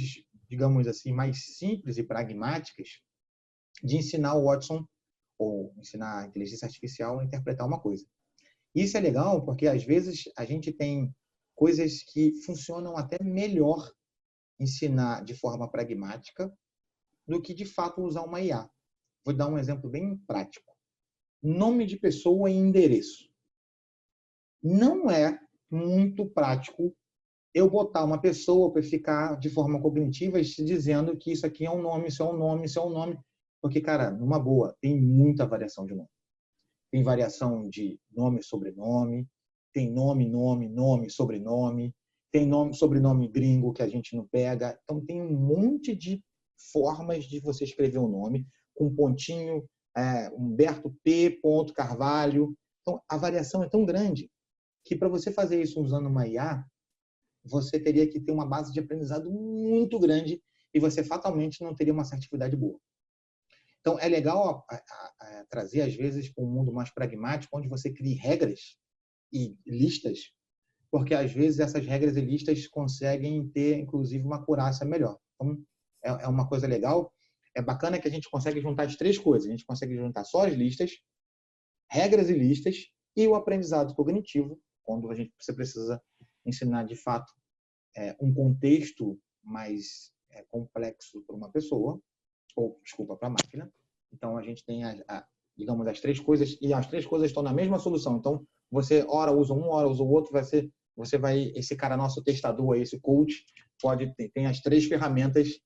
digamos assim, mais simples e pragmáticas de ensinar o Watson ou ensinar a inteligência artificial a interpretar uma coisa. Isso é legal porque, às vezes, a gente tem coisas que funcionam até melhor ensinar de forma pragmática do que, de fato, usar uma IA. Vou dar um exemplo bem prático. Nome de pessoa e endereço. Não é muito prático eu botar uma pessoa para ficar de forma cognitiva dizendo que isso aqui é um nome, isso é um nome, isso é um nome. Porque, cara, numa boa, tem muita variação de nome. Tem variação de nome, sobrenome, tem nome, sobrenome, tem nome, sobrenome gringo que a gente não pega. Então, tem um monte de formas de você escrever um nome, com pontinho, Humberto P. Carvalho. Então, a variação é tão grande que para você fazer isso usando uma IA, você teria que ter uma base de aprendizado muito grande e você fatalmente não teria uma assertividade boa. Então, é legal trazer, às vezes, para um mundo mais pragmático, onde você crie regras e listas, porque, às vezes, essas regras e listas conseguem ter, inclusive, uma acurácia melhor. Então, é uma coisa legal. É bacana que a gente consegue juntar as três coisas. A gente consegue juntar só as listas, regras e listas, e o aprendizado cognitivo, quando você precisa ensinar, de fato, um contexto mais complexo para uma pessoa, para a máquina. Então, a gente tem, digamos, as três coisas, e as três coisas estão na mesma solução. Então, você ora usa um, ora usa o outro, esse cara nosso testador, esse coach, tem as 3 ferramentas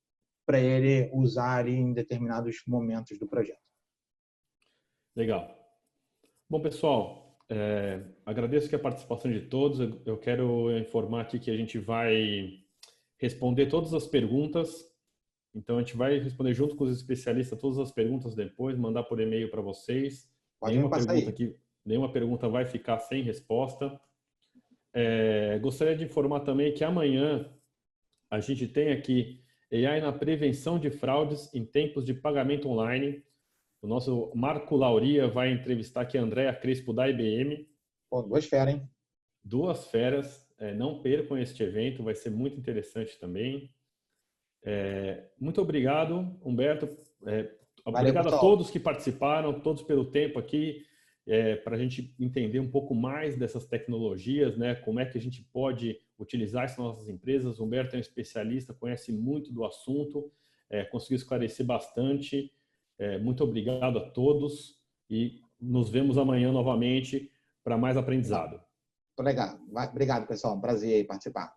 para ele usar em determinados momentos do projeto. Legal. Bom, pessoal, agradeço aqui a participação de todos. Eu quero informar aqui que a gente vai responder todas as perguntas. Então, a gente vai responder junto com os especialistas todas as perguntas depois, mandar por e-mail para vocês. Pode me passar aí. Nenhuma pergunta vai ficar sem resposta. Gostaria de informar também que amanhã a gente tem aqui AI na prevenção de fraudes em tempos de pagamento online. O nosso Marco Lauria vai entrevistar aqui a Andréa Crespo da IBM. Pô, 2 feras, hein? 2 feras. Não percam este evento, vai ser muito interessante também. Muito obrigado, Humberto. Obrigado a todos que participaram, todos pelo tempo aqui, para a gente entender um pouco mais dessas tecnologias, né? Como é que a gente pode utilizar isso nas nossas empresas. O Humberto é um especialista, conhece muito do assunto, conseguiu esclarecer bastante. Muito obrigado a todos e nos vemos amanhã novamente para mais aprendizado. Legal. Obrigado, pessoal. Um prazer participar.